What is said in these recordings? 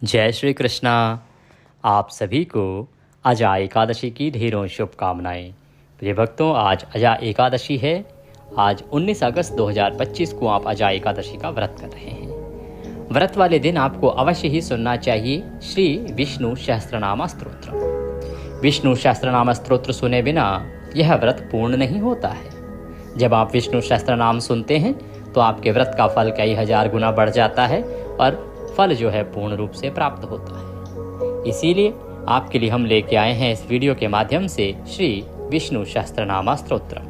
जय श्री कृष्णा। आप सभी को अजा एकादशी की ढेरों शुभकामनाएं। प्रिय भक्तों, आज अजा एकादशी है। आज 19 अगस्त 2025 को आप अजा एकादशी का व्रत कर रहे हैं। व्रत वाले दिन आपको अवश्य ही सुनना चाहिए श्री विष्णु सहस्त्रनाम स्तोत्र। विष्णु सहस्त्रनाम स्तोत्र सुने बिना यह व्रत पूर्ण नहीं होता है। जब आप विष्णु सहस्त्रनाम सुनते हैं तो आपके व्रत का फल कई हजार गुना बढ़ जाता है और फल जो है पूर्ण रूप से प्राप्त होता है। इसीलिए आपके लिए हम लेके आए हैं इस वीडियो के माध्यम से श्री विष्णु सहस्त्रनाम स्तोत्र।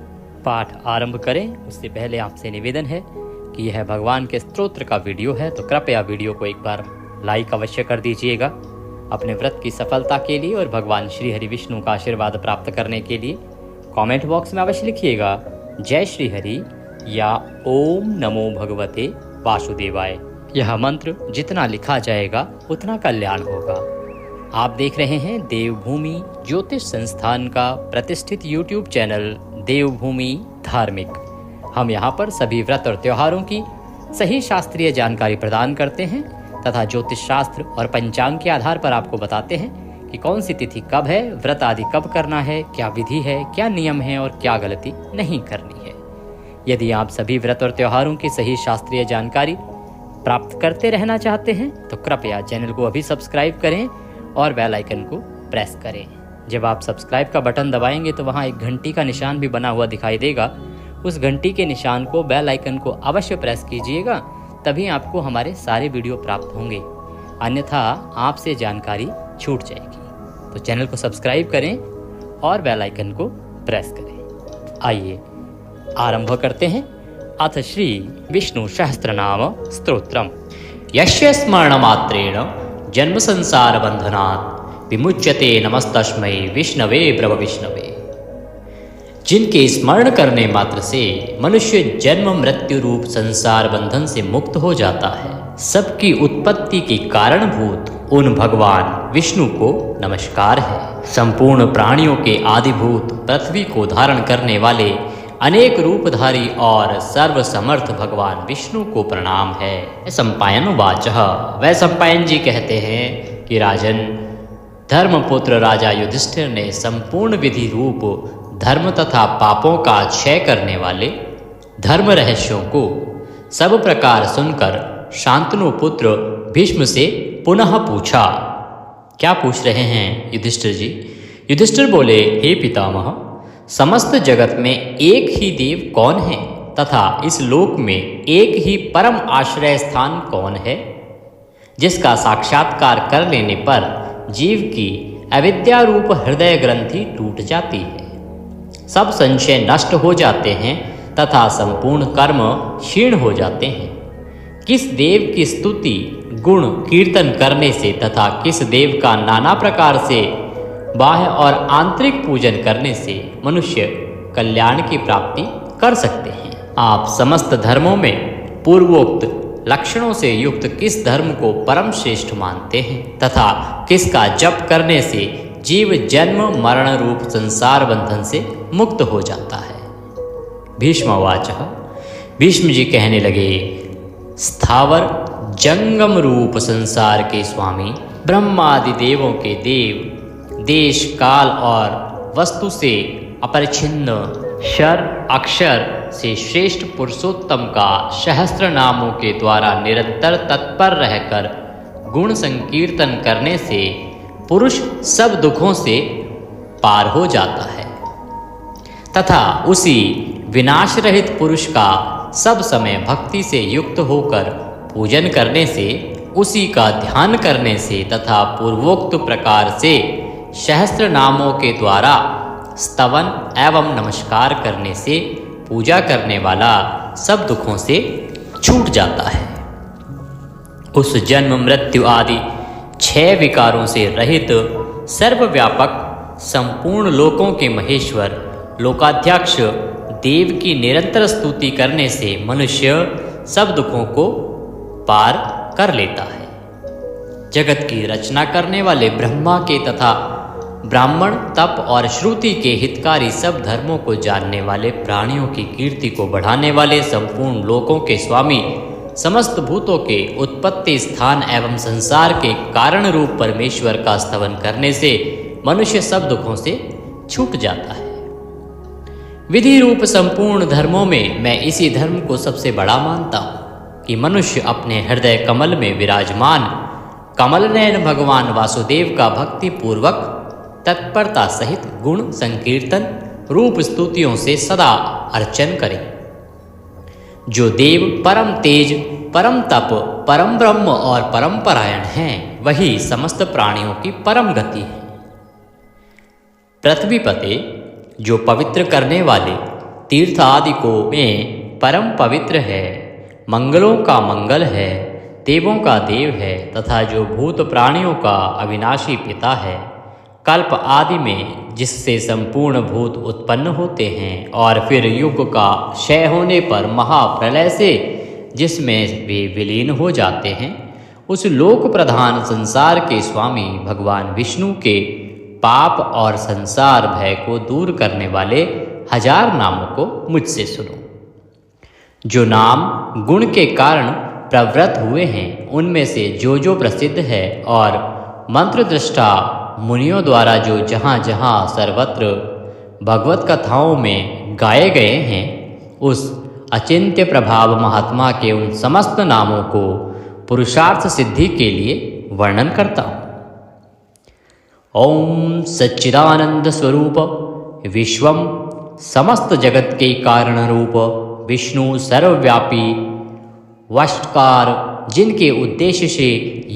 पाठ आरंभ करें उससे पहले आपसे निवेदन है कि यह भगवान के स्तोत्र का वीडियो है, तो कृपया वीडियो को एक बार लाइक अवश्य कर दीजिएगा। अपने व्रत की सफलता के लिए और भगवान श्री हरि विष्णु का आशीर्वाद प्राप्त करने के लिए कमेंट बॉक्स में अवश्य लिखिएगा जय श्री हरि या ओम नमो भगवते वासुदेवाय। यह मंत्र जितना लिखा जाएगा उतना कल्याण होगा। आप देख रहे हैं देवभूमि ज्योतिष संस्थान का प्रतिष्ठित YouTube चैनल देवभूमि धार्मिक। हम यहाँ पर सभी व्रत और त्योहारों की सही शास्त्रीय जानकारी प्रदान करते हैं तथा ज्योतिष शास्त्र और पंचांग के आधार पर आपको बताते हैं कि कौन सी तिथि कब है, व्रत आदि कब करना है, क्या विधि है, क्या नियम है और क्या गलती नहीं करनी है। यदि आप सभी व्रत और त्योहारों की सही शास्त्रीय जानकारी प्राप्त करते रहना चाहते हैं तो कृपया चैनल को अभी सब्सक्राइब करें और बेल आइकन को प्रेस करें। जब आप सब्सक्राइब का बटन दबाएंगे तो वहां एक घंटी का निशान भी बना हुआ दिखाई देगा। उस घंटी के निशान को, बेल आइकन को अवश्य प्रेस कीजिएगा, तभी आपको हमारे सारे वीडियो प्राप्त होंगे। अन्यथा आपसे जानकारी छूट जाएगी। तो चैनल को सब्सक्राइब करें और बेल आइकन को प्रेस करें। आइए आरंभ करते हैं। अथ श्री विष्णु सहस्त्रनाम स्तोत्रम। यस्य स्मरणमात्रेण जन्म संसार बंधनात् विमुच्यते नमस्तस्मै विष्णवे ब्रह्म विष्णवे। जिनके स्मरण करने मात्र से मनुष्य जन्म मृत्यु रूप संसार बंधन से मुक्त हो जाता है, सबकी उत्पत्ति के कारणभूत उन भगवान विष्णु को नमस्कार है। संपूर्ण प्राणियों के आदिभूत पृथ्वी को धारण करने वाले अनेक रूपधारी और सर्वसमर्थ भगवान विष्णु को प्रणाम है। सम्पायन वाचः। वह सम्पायन जी कहते हैं कि राजन, धर्मपुत्र राजा युधिष्ठिर ने संपूर्ण विधि रूप धर्म तथा पापों का क्षय करने वाले धर्म रहस्यों को सब प्रकार सुनकर शांतनु पुत्र भीष्म से पुनः पूछा। क्या पूछ रहे हैं युधिष्ठिर जी? युधिष्ठिर बोले, हे पितामह, समस्त जगत में एक ही देव कौन है तथा इस लोक में एक ही परम आश्रय स्थान कौन है, जिसका साक्षात्कार कर लेने पर जीव की अविद्या रूप हृदय ग्रंथि टूट जाती है, सब संशय नष्ट हो जाते हैं तथा संपूर्ण कर्म क्षीण हो जाते हैं। किस देव की स्तुति गुण कीर्तन करने से तथा किस देव का नाना प्रकार से बाह्य और आंतरिक पूजन करने से मनुष्य कल्याण की प्राप्ति कर सकते हैं। आप समस्त धर्मों में पूर्वोक्त लक्षणों से युक्त किस धर्म को परम श्रेष्ठ मानते हैं तथा किसका जप करने से जीव जन्म मरण रूप संसार बंधन से मुक्त हो जाता है। भीष्मवाचः। भीष्म जी कहने लगे, स्थावर जंगम रूप संसार के स्वामी ब्रह्मादि देवों के देव, देश काल और वस्तु से अपरिच्छिन्न क्षर अक्षर से श्रेष्ठ पुरुषोत्तम का सहस्त्र नामों के द्वारा निरंतर तत्पर रहकर गुण संकीर्तन करने से पुरुष सब दुखों से पार हो जाता है तथा उसी विनाश रहित पुरुष का सब समय भक्ति से युक्त होकर पूजन करने से, उसी का ध्यान करने से तथा पूर्वोक्त प्रकार से सहस्त्र नामों के द्वारा स्तवन एवं नमस्कार करने से पूजा करने वाला सब दुखों से छूट जाता है। उस जन्म मृत्यु आदि 6 विकारों से रहित सर्वव्यापक संपूर्ण लोकों के महेश्वर लोकाध्यक्ष देव की निरंतर स्तुति करने से मनुष्य सब दुखों को पार कर लेता है। जगत की रचना करने वाले ब्रह्मा के तथा ब्राह्मण तप और श्रुति के हितकारी सब धर्मों को जानने वाले, प्राणियों की कीर्ति को बढ़ाने वाले, संपूर्ण लोकों के स्वामी समस्त भूतों के उत्पत्ति स्थान एवं संसार के कारण रूप परमेश्वर का स्तवन करने से मनुष्य सब दुखों से छूट जाता है। विधि रूप संपूर्ण धर्मों में मैं इसी धर्म को सबसे बड़ा मानता हूँ कि मनुष्य अपने हृदय कमल में विराजमान कमल नयन भगवान वासुदेव का भक्ति पूर्वक तत्परता सहित गुण संकीर्तन रूप स्तुतियों से सदा अर्चन करे। जो देव परम तेज, परम तप, परम ब्रह्म और परम परायण हैं, वही समस्त प्राणियों की परम गति है। पृथ्वीपते, जो पवित्र करने वाले तीर्थ आदि को में परम पवित्र है, मंगलों का मंगल है, देवों का देव है तथा जो भूत प्राणियों का अविनाशी पिता है, कल्प आदि में जिससे संपूर्ण भूत उत्पन्न होते हैं और फिर युग का क्षय होने पर महाप्रलय से जिसमें वे विलीन हो जाते हैं, उस लोक प्रधान संसार के स्वामी भगवान विष्णु के पाप और संसार भय को दूर करने वाले 1000 नामों को मुझसे सुनो। जो नाम गुण के कारण प्रवृत्त हुए हैं, उनमें से जो प्रसिद्ध है और मंत्र दृष्टा मुनियों द्वारा जो जहाँ जहाँ सर्वत्र भगवत कथाओं में गाए गए हैं, उस अचिंत्य प्रभाव महात्मा के उन समस्त नामों को पुरुषार्थ सिद्धि के लिए वर्णन करता हूँ। ओम सच्चिदानंद स्वरूप विश्वम, समस्त जगत के कारण रूप विष्णु सर्वव्यापी वष्टकार, जिनके उद्देश्य से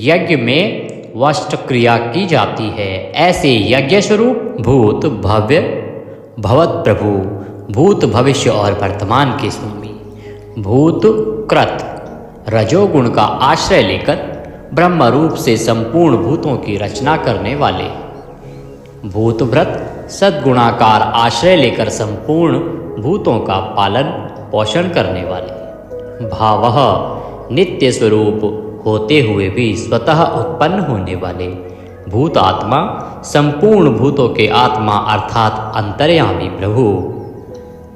यज्ञ में वष्ट क्रिया की जाती है, ऐसे यज्ञ स्वरूप भूत भव्य भवत प्रभु, भूत भविष्य और वर्तमान के स्वामी, भूत कृत रजोगुण का आश्रय लेकर ब्रह्म रूप से संपूर्ण भूतों की रचना करने वाले, भूतव्रत सद्गुणाकार आश्रय लेकर संपूर्ण भूतों का पालन पोषण करने वाले, भावः नित्य स्वरूप होते हुए भी स्वतः उत्पन्न होने वाले, भूत आत्मा संपूर्ण भूतों के आत्मा अर्थात अंतर्यामी प्रभु,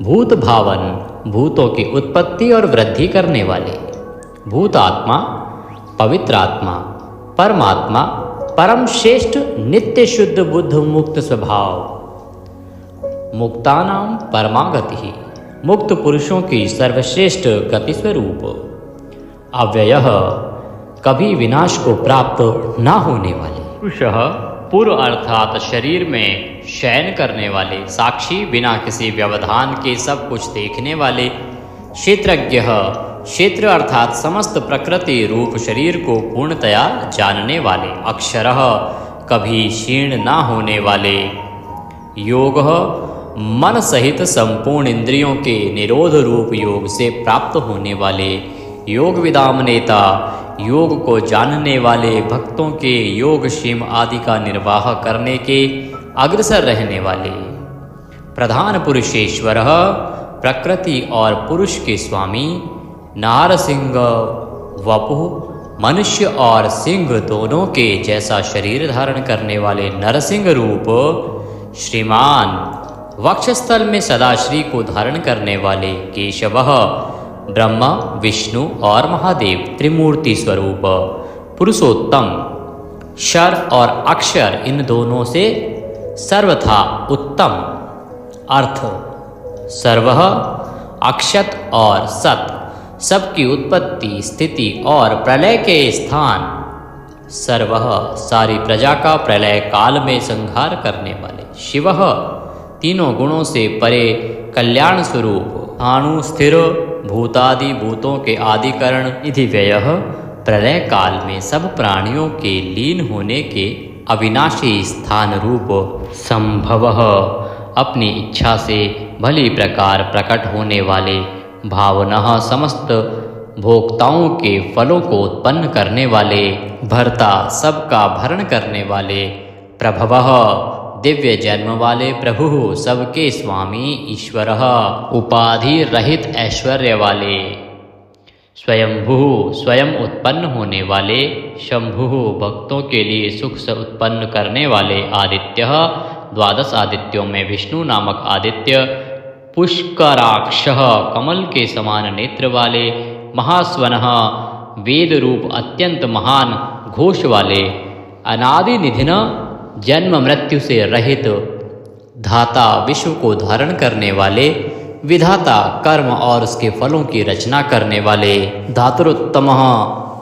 भूत भावन भूतों की उत्पत्ति और वृद्धि करने वाले, भूत आत्मा पवित्र आत्मा परमात्मा परम श्रेष्ठ नित्य शुद्ध बुद्ध मुक्त स्वभाव, मुक्तानाम परमागति, मुक्त पुरुषों की सर्वश्रेष्ठ गति स्वरूप, अव्ययः कभी विनाश को प्राप्त न होने वाले, पुरुषः पूर्व अर्थात शरीर में शयन करने वाले, साक्षी बिना किसी व्यवधान के सब कुछ देखने वाले, क्षेत्रज्ञः क्षेत्र अर्थात समस्त प्रकृति रूप शरीर को पूर्णतया जानने वाले, अक्षरः कभी क्षीण न होने वाले, योगः मन सहित संपूर्ण इंद्रियों के निरोध रूप योग से प्राप्त होने वाले, योग विदाम नेता योग को जानने वाले, भक्तों के योग क्षेम आदि का निर्वाह करने के अग्रसर रहने वाले, प्रधान पुरुषेश्वर प्रकृति और पुरुष के स्वामी, नारसिंह वपुः मनुष्य और सिंह दोनों के जैसा शरीर धारण करने वाले नरसिंह रूप, श्रीमान वक्षस्थल में सदाश्री को धारण करने वाले, केशवः ब्रह्मा विष्णु और महादेव त्रिमूर्ति स्वरूप, पुरुषोत्तम क्षर और अक्षर इन दोनों से सर्वथा उत्तम, अर्थ सर्वः अक्षत और सत सबकी उत्पत्ति स्थिति और प्रलय के स्थान, सर्वः सारी प्रजा का प्रलय काल में संहार करने वाले, शिवः तीनों गुणों से परे कल्याण स्वरूप, अणु स्थिर भूतादि भूतों के आदिकरण, निधि व्ययः प्रलय काल में सब प्राणियों के लीन होने के अविनाशी स्थान रूप, संभवः अपनी इच्छा से भली प्रकार प्रकट होने वाले, भावनः समस्त भोक्ताओं के फलों को उत्पन्न करने वाले, भर्ता सबका भरण करने वाले, प्रभवः दिव्य जन्म वाले प्रभु सबके स्वामी, ईश्वरः उपाधि रहित ऐश्वर्य वाले, स्वयंभू स्वयं उत्पन्न होने वाले, शंभु भक्तों के लिए सुख से उत्पन्न करने वाले, आदित्यः 12 आदित्यों में विष्णु नामक आदित्य, पुष्कराक्षः कमल के समान नेत्र वाले, महास्वनः, वेद रूप अत्यंत महान घोष वाले, अनादि निधिन, जन्म मृत्यु से रहित, धाता विश्व को धारण करने वाले, विधाता कर्म और उसके फलों की रचना करने वाले, धातुरुत्तमः,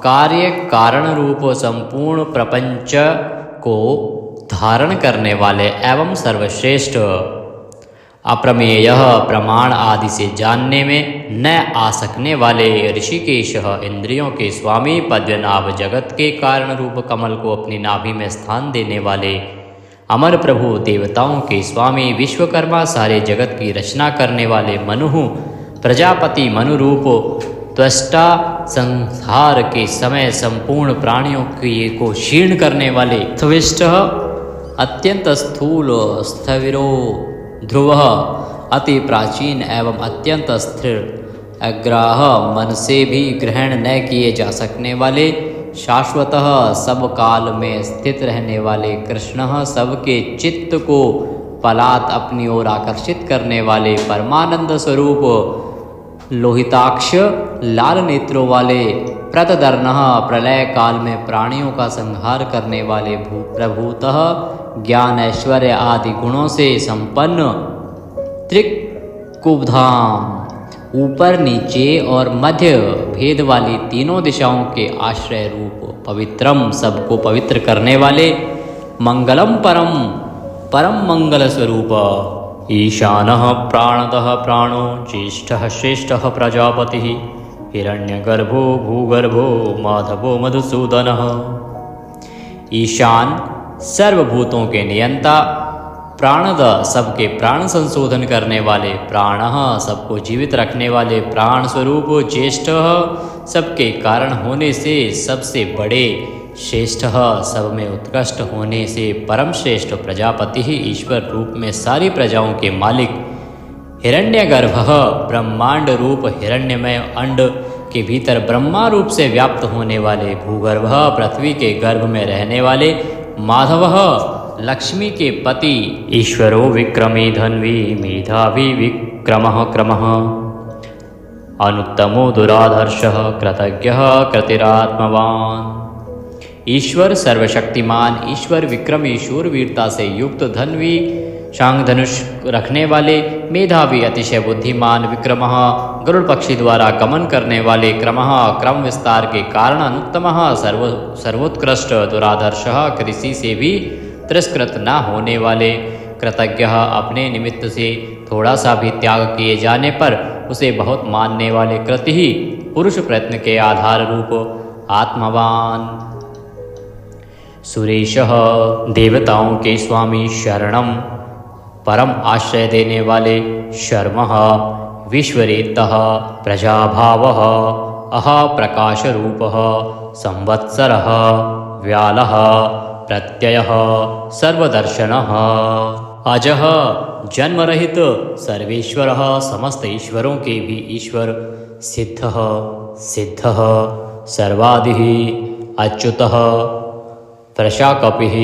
कार्य कारण रूप संपूर्ण प्रपंच को धारण करने वाले एवं सर्वश्रेष्ठ, अप्रमेय, प्रमाण आदि से जानने में न आ सकने वाले, ऋषिकेश, इंद्रियों के स्वामी, पद्मनाभ, जगत के कारण रूप कमल को अपनी नाभि में स्थान देने वाले, अमर प्रभु, देवताओं के स्वामी, विश्वकर्मा, सारे जगत की रचना करने वाले, मनु, प्रजापति, मनु रूप, त्वष्टा, संहार के समय संपूर्ण प्राणियों को क्षीण करने वाले, त्विष्ट, अत्यंत स्थूल, स्थविरो, ध्रुव, अति प्राचीन एवं अत्यंत स्थिर, अग्राह, मन से भी ग्रहण न किए जा सकने वाले, शाश्वतः, सब काल में स्थित रहने वाले, कृष्ण, सबके चित्त को पलात अपनी ओर आकर्षित करने वाले, परमानंद स्वरूप, लोहिताक्ष, लाल नेत्रों वाले, प्रतदर्नः, प्रलय काल में प्राणियों का संहार करने वाले, प्रभूतः, ज्ञान ऐश्वर्य आदि गुणों से संपन्न, त्रिकुब्धाम, ऊपर नीचे और मध्य भेद वाली तीनों दिशाओं के आश्रय रूप, पवित्रम, सबको पवित्र करने वाले, मंगलम परम, परम मंगल स्वरूप, ईशानः, प्राणतः प्राणो, ज्येष्ठः श्रेष्ठः प्रजापतिः, हिरण्यगर्भो भूगर्भो, माधवो मधुसूदनः। ईशान, सर्वभूतों के नियंता, प्राणद, सबके प्राण संशोधन करने वाले, प्राणः, सबको जीवित रखने वाले, प्राण स्वरूप, ज्येष्ठ, सबके कारण होने से सबसे बड़े, श्रेष्ठ, सब में उत्कृष्ट होने से परम श्रेष्ठ, प्रजापति ही ईश्वर रूप में सारी प्रजाओं के मालिक, हिरण्यगर्भ, ब्रह्मांड रूप हिरण्यमय अंड के भीतर ब्रह्मा रूप से व्याप्त होने वाले, भूगर्भ, पृथ्वी के गर्भ में रहने वाले, माधव, लक्ष्मी के पति, ईश्वरो विक्रमी धन्वी, मेधावी विक्रमः क्रमः, अनुत्तमो दुराधर्षः, कृतज्ञः कृतिरात्मवान। ईश्वर सर्वशक्तिमान, ईश्वर विक्रमी, शूरवीरता से युक्त, धन्वी, शांग धनुष रखने वाले, मेधावी, अतिशय बुद्धिमान, विक्रमः, गरुड़ पक्षी द्वारा गमन करने वाले, क्रमः, क्रम विस्तार के कारण, अनुत्तमः, सर्वोत्कृष्ट, दुराधर्षः, किसी से भी तिरस्कृत न होने वाले, कृतज्ञ, अपने निमित्त से थोड़ा सा भी त्याग किए जाने पर उसे बहुत मानने वाले, कृति ही, पुरुष प्रयत्न के आधार रूप, आत्मवान। सुरेशः, देवताओं के स्वामी, शरणम, परम आश्रय देने वाले, शर्मः, विश्वरेतः, प्रजाभावः, प्रकाशरूपः, संवत्सरः, व्यालः, प्रत्ययः, सर्वदर्शनः, अजः, जन्मरहित, सर्वेश्वरः, समस्त ईश्वरों के भी ईश्वर, सिद्धः, सिद्धः, सर्वादिः, अच्युतः, प्रशाकपिः,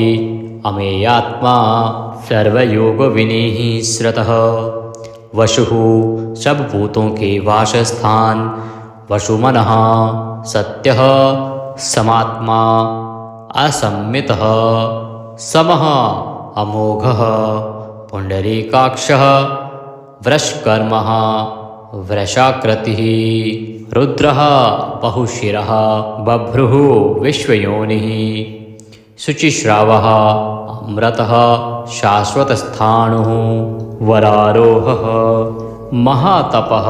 अमेयात्मा, सर्वयोग विनीः श्रतः, वशुः, सब भूतों के वासस्थान, वशुमनः, सत्यः, समात्मा, असम्मितः, समः, अमोघः, पुंडरीकाक्षः, वृषकर्मः, वृषाकृतिः, रुद्रः, बहुशिरः, बभ्रुः, विश्वयोनिः, शुचिश्रावः, अमृतः, शाश्वतस्थाणुः, वरारोहः, महातपः,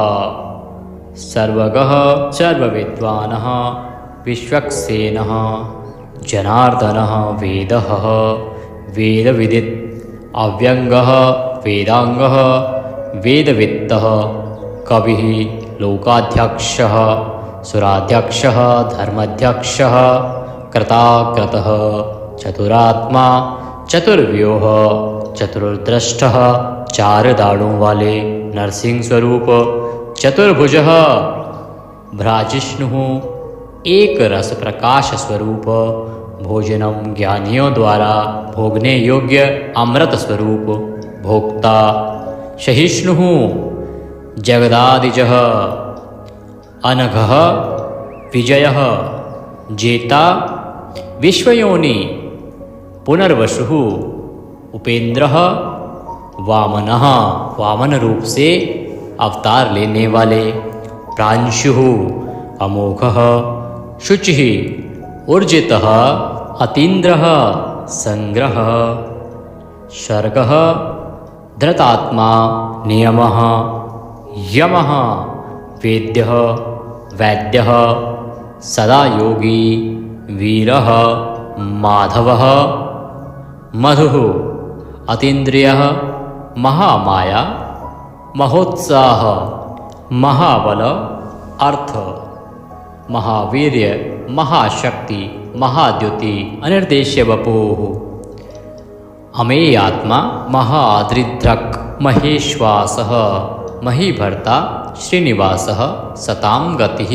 सर्वगः, सर्वविद्वानः, विश्वक्सेनः, जनार्दनः, वेदः, वेदविदित्, अव्यङ्गः, वेदाङ्गः, वेदवित्तः, कविः, लोकाध्यक्षः, सुराध्यक्षः, धर्माध्यक्षः, कृताकृतः, चतुरात्मा, चतुर्व्यूह, चतुर्दृष्टः, चार दाढ़ों वाले, नरसिंह स्वरूप, चतुर्भुजः, भ्राजिष्णुः, एक रस प्रकाश स्वरूप, भोजनम, ज्ञानियों द्वारा भोगने योग्य अमृत स्वरूप, भोक्ता, सहिष्णुः, जगदादिजः, अनघः विजयः जेता विश्वयोनि पुनर्वसुः उपेंद्रः वामनः वामन रूप से अवतार लेने वाले प्रांशुः अमोघः शुचिः ऊर्जितः अतीन्द्रः संग्रह सर्गः धृतात्मा नियमः यमः वेद्यः वैद्यः सदा योगी वीरः माधवः मधुः अतीन्द्रियः महामाया महोत्साह महाबल अर्थ महावीर्य महाशक्ति महाद्युति अनिर्देश्य वपुः अमेयात्मा महादृद्रक् महेश्वासः महीभर्ता श्रीनिवासः सतां गतिः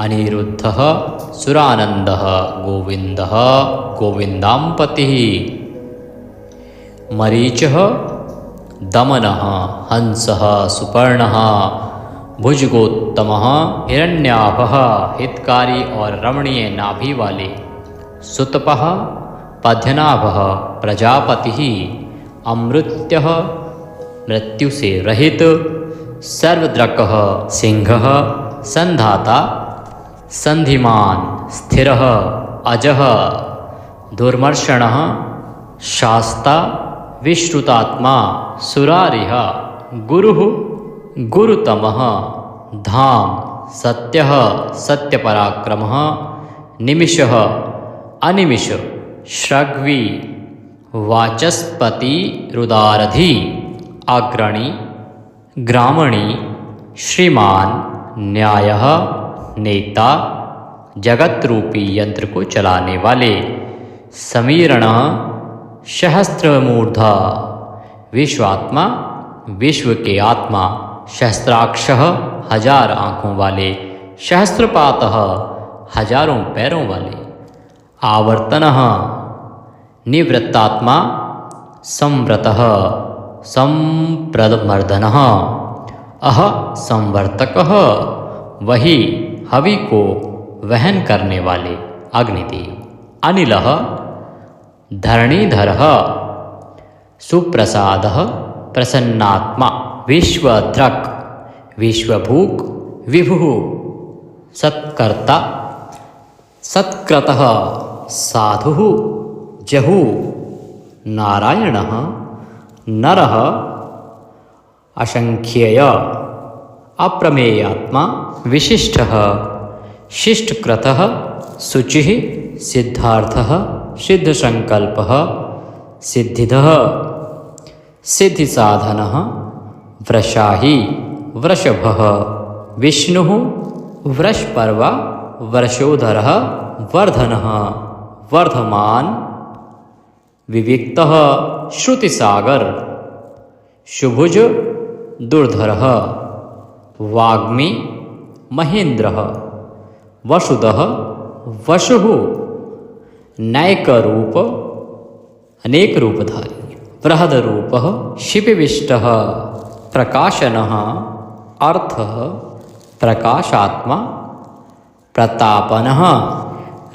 अनिरुद्धः सुरानन्दः गोविन्दः गोविन्दाम्पतिः मरीचः दमनः हंसः सुपर्णः भुजगोत्तमः हिरण्याभः हितकारी और रमणीय नाभि वाले सुतपः पद्यनाभः प्रजापतिः अमृत्यः मृत्यु से रहित सर्वद्रकः सिंहः संधाता संधिमान स्थिरः अजः दुर्मर्षणः शास्ता विश्रुतात्मा सुरारिः गुरुः गुरुतमः धाम सत्यः सत्यपराक्रमः निमिषः अनिमिष श्रग्वी वाचस्पति रुदारधि अग्रणी ग्रामणी श्रीमान न्यायः नेता जगत रूपी यंत्र को चलाने वाले समीरणः सहस्त्रमूर्धा विश्वात्मा विश्व के आत्मा सहस्त्राक्षः हजार आँखों वाले सहस्त्रपातः हजारों पैरों वाले आवर्तनः निवृत्तात्मा संव्रतः संप्रदमर्दनः अह संवर्तकः वही हवि को वहन करने वाले अग्निदेव अनिलः धरणीधरः सुप्रसादः प्रसन्नात्मा विश्वद्रक् विश्वभूक विभुः सत्कर्ता सत्कृतः साधुः जहु नारायणः नरः असंख्येय अप्रमेयात्मा विशिष्टः शिष्टकृतः शुचिः सिद्धार्थः सिद्धसंकल्पः सिद्धिदः सिद्धिसाधनः वृषाही वृषभः विष्णुः वृषपर्वा वर्षोधरः वर्धनः वर्धमान विविक्तः श्रुतिसागर शुभुज दुर्धरः वाग्मी महेन्द्रः वसुदः वसुः नैकरूप अनेक रूपधारी बृहदरूपः शिपिविष्टः प्रकाशनः अर्थः प्रकाशात्मा प्रतापनः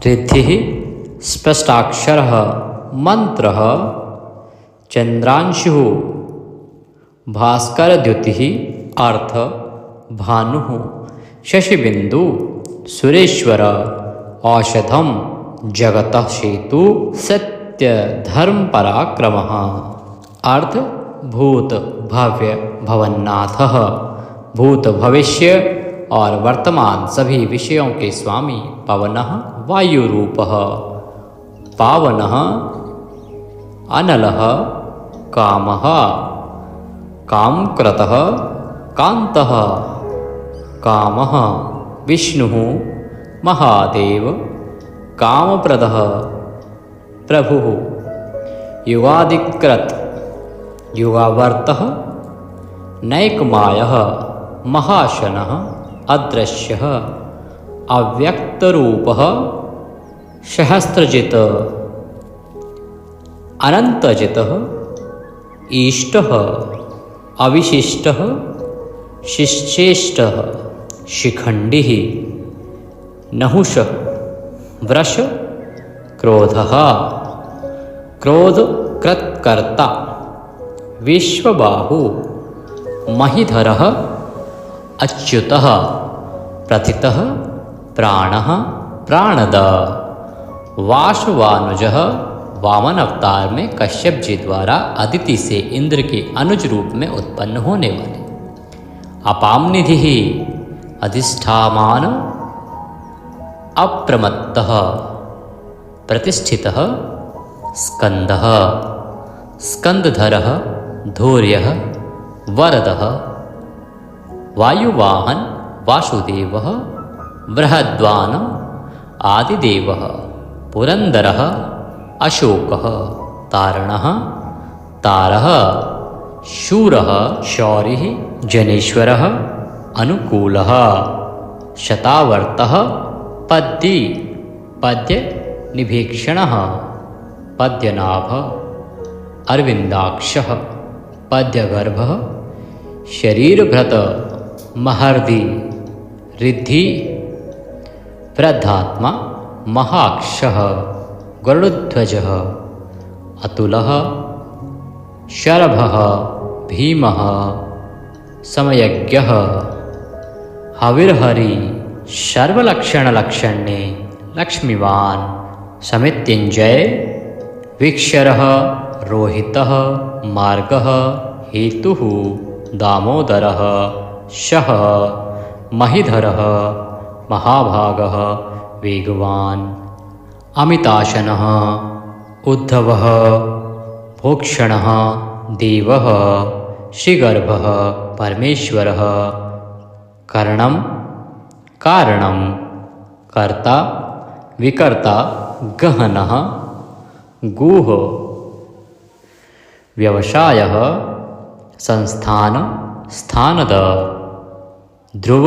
रिद्धिः स्पष्टाक्षरः मंत्रः चंद्रांशुः भास्करद्युतिः अर्थ भानुः शशिबिंदु सुरेश्वर औषधम जगतः सेतु सत्य धर्म पराक्रमः अर्थ भूत भव्य भवन्नाथः भूत भविष्य और वर्तमान सभी विषयों के स्वामी पवनः वायुरूपः पावनः अनलः कामः कामकृतः कान्तः कामः विष्णुः महादेव कामप्रदः प्रभुः युगादिकृत युगावर्तः नैकमायः महाशनः अदृश्यः अव्यक्तरूपः सहस्रजित अनंतजितः ईष्टः अविशिष्टः शिष्येष्टः शिखण्डिः नहुष वृष क्रोधः क्रोधकृत्कर्ता विश्वबाहु महीधरः अच्युतः प्रथितः प्राणः प्राणद वासवानुजः वामन अवतार में कश्यप जी द्वारा अदिति से इंद्र के अनुज रूप में उत्पन्न होने वाले। अपामनिधि अधिष्ठामान अप्रमत्तः प्रतिष्ठितः स्कंदः स्कंदधरः धैर्यः वरदः वायुवाहन वासुदेवः बृहद्वान आदिदेवः पुरंदरः अशोकः तारणः तारः शूरः शौरिः जनेश्वरः अनुकूलः शतावर्तः पद्दी पद्य निभीक्षणः पद्यनाभः अरविंदाक्षः पद्यगर्भः शरीरभृत महर्दि रिद्धि वृद्धात्मा महाक्षः गरुड़ध्वजः अतुलः शरभः भीमः समयज्ञः हविर्हरि सर्वलक्षणलक्षण्ये लक्ष्मीवान् समित्युञ्जय वीक्षरः रोहितः मार्गः हेतुः दामोदरः शः महीधरः महाभागः वेगवान् अमिताशनः उद्धवः भोक्षणः देवः श्रीगर्भः परमेश्वरः कर्णं कारणं कर्ता विकर्ता गहनः गुह व्यवसायः संस्थान स्थानद ध्रुव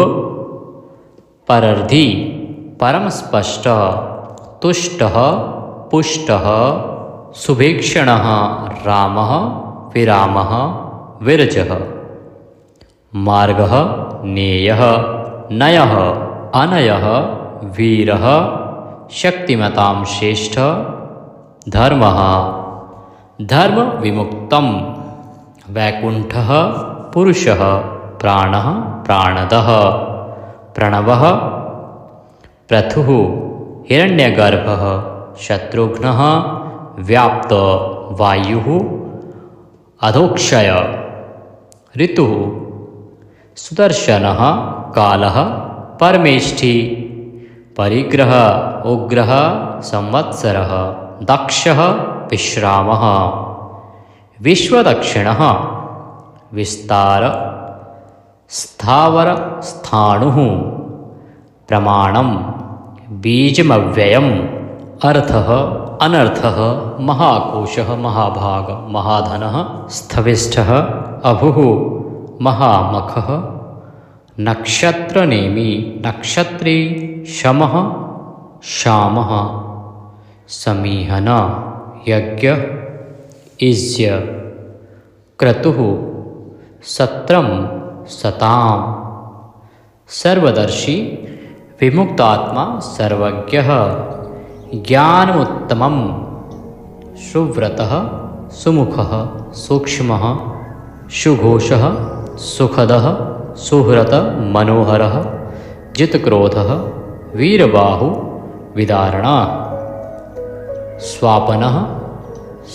परर्धि परमस्पष्ट तुष्टः पुष्टः सुभीक्षणः रामः विरामः विरजः मार्गः नेयः नयः अनयः वीरः शक्तिमतां श्रेष्ठ धर्मः धर्म विमुक्तं वैकुंठः पुरुषः प्राणः प्राणदः प्रणवः प्रथुः हिरण्यगर्भः शत्रुघ्नः व्याप्त वायुः अधोक्षय ऋतुः सुदर्शनः कालः परमेष्ठी परिग्रह उग्रः संवत्सरः दक्षः विश्रामः विश्वदक्षिणः विस्तार स्थावर स्थाणुः प्रमाणं बीजमव्ययम् अर्थः अनर्थः महाकोशः महाभाग महाधनः स्थविष्ठः अभुः महामखः नक्षत्रनेमी नक्षत्री शमः शामः समीहन यज्ञ इज्य क्रतुः सत्रम सताम सर्वदर्शी विमुक्तात्मा सर्वज्ञः ज्ञानमुत्तमं सुव्रतः सुमुखः सूक्ष्मः सुघोषः सुखदः सुहृत मनोहरः जितक्रोधः वीरबाहु विदारणः स्वापनः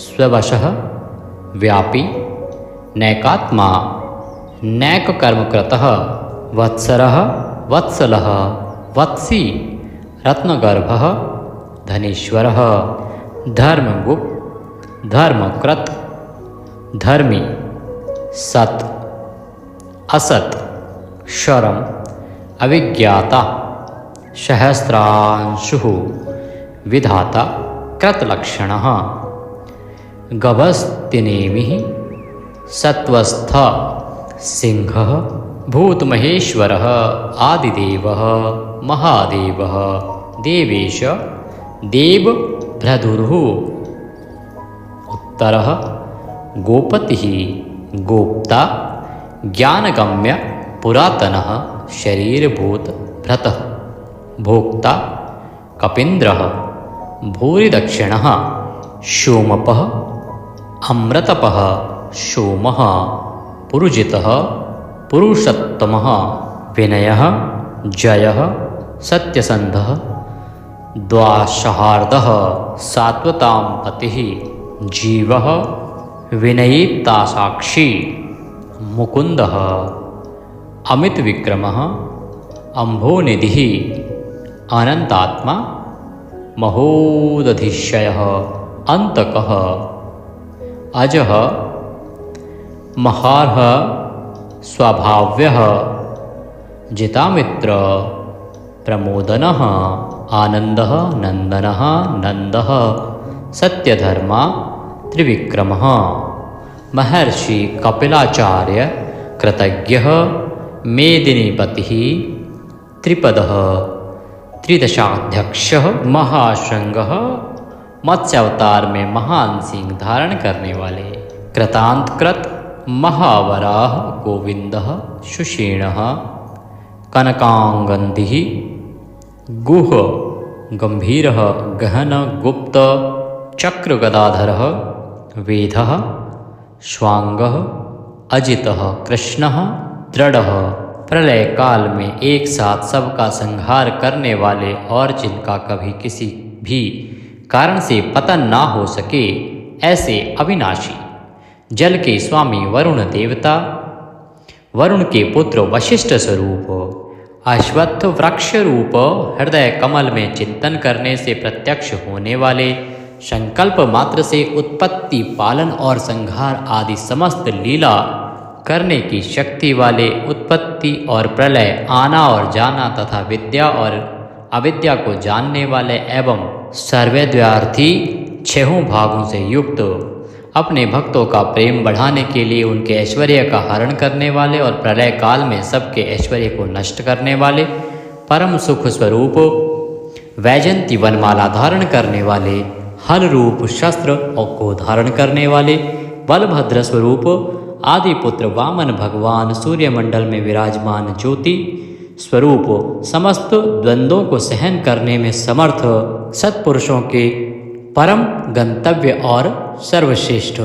स्ववशः व्यापी नैकात्मा नैककर्मकृतः वत्सरः वत्सलः वत्सी रत्नगर्भः धनेश्वरः धर्मगुप्त धर्मकृत धर्मी सत असत शरम अविज्ञाता सहस्रांशुः विधाता कृतलक्षणः गभस्तिनेमिः सत्वस्थ सिंहः भूतमहेश्वरः आदिदेवः महादेवः देवेश देवभ्रधुरुः उत्तरः गोपतिः गोप्ता ज्ञानगम्य पुरातनः शरीरभूत भ्रतः भोक्ता कपीन्द्रः भूरिदक्षिणः सोमपः अमृतपः सोमः पुरुजितः पुरुषोत्तमः विनयः जयः सत्यसन्धः द्वासहार्दः सात्वतां पतिः जीवः विनयितासाक्षी मुकुन्दः अमितविक्रमः अम्भोनिधिः अनन्तात्मा महोदधिशयः अन्तकः अजः महार्ह स्वभाव्यः जितामित्र प्रमोदनः आनन्दः नन्दनः नन्दः सत्यधर्मा त्रिविक्रमः महर्षि कपिलाचार्य कृतज्ञः मेदिनीपतिः त्रिपदः त्रिदशाध्यक्षः महाशृंगः मत्स्यावतार में महान सिंह धारण करने वाले कृतांतकृत महावराह गोविंदः सुषेणः कनकांगन्धिः गुह गंभीरः गहन गुप्त चक्रगदाधरः वेदः स्वांगः अजितः कृष्णः दृढ़ः प्रलय काल में एक साथ सबका संहार करने वाले और जिनका कभी किसी भी कारण से पतन ना हो सके ऐसे अविनाशी जल के स्वामी वरुण देवता वरुण के पुत्र वशिष्ठ स्वरूप अश्वत्थ वृक्ष रूप हृदय कमल में चिंतन करने से प्रत्यक्ष होने वाले संकल्प मात्र से उत्पत्ति पालन और संहार आदि समस्त लीला करने की शक्ति वाले उत्पत्ति और प्रलय आना और जाना तथा विद्या और अविद्या को जानने वाले एवं सर्वैद्वार्थी छहों भागों से युक्त अपने भक्तों का प्रेम बढ़ाने के लिए उनके ऐश्वर्य का हरण करने वाले और प्रलय काल में सबके ऐश्वर्य को नष्ट करने वाले परम सुख स्वरूप वैजंती वनमाला धारण करने वाले हल रूप शस्त्र को धारण करने वाले बलभद्र स्वरूप आदि पुत्र वामन भगवान सूर्यमंडल में विराजमान ज्योति स्वरूप समस्त द्वंद्वों को सहन करने में समर्थ सत्पुरुषों के परम गंतव्य और सर्वश्रेष्ठ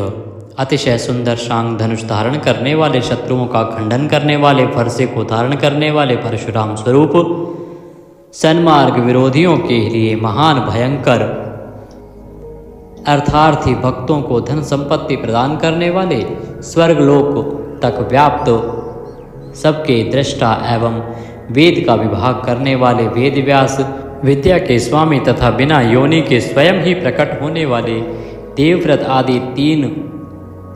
अतिशय सुंदर शांग धनुष धारण करने वाले शत्रुओं का खंडन करने वाले फरसे को धारण करने वाले परशुराम स्वरूप सन्मार्ग विरोधियों के लिए महान भयंकर अर्थार्थी भक्तों को धन संपत्ति प्रदान करने वाले स्वर्गलोक तक व्याप्त सबके दृष्टा एवं वेद का विभाग करने वाले वेद व्यास विद्या के स्वामी तथा बिना योनि के स्वयं ही प्रकट होने वाले देवव्रत आदि तीन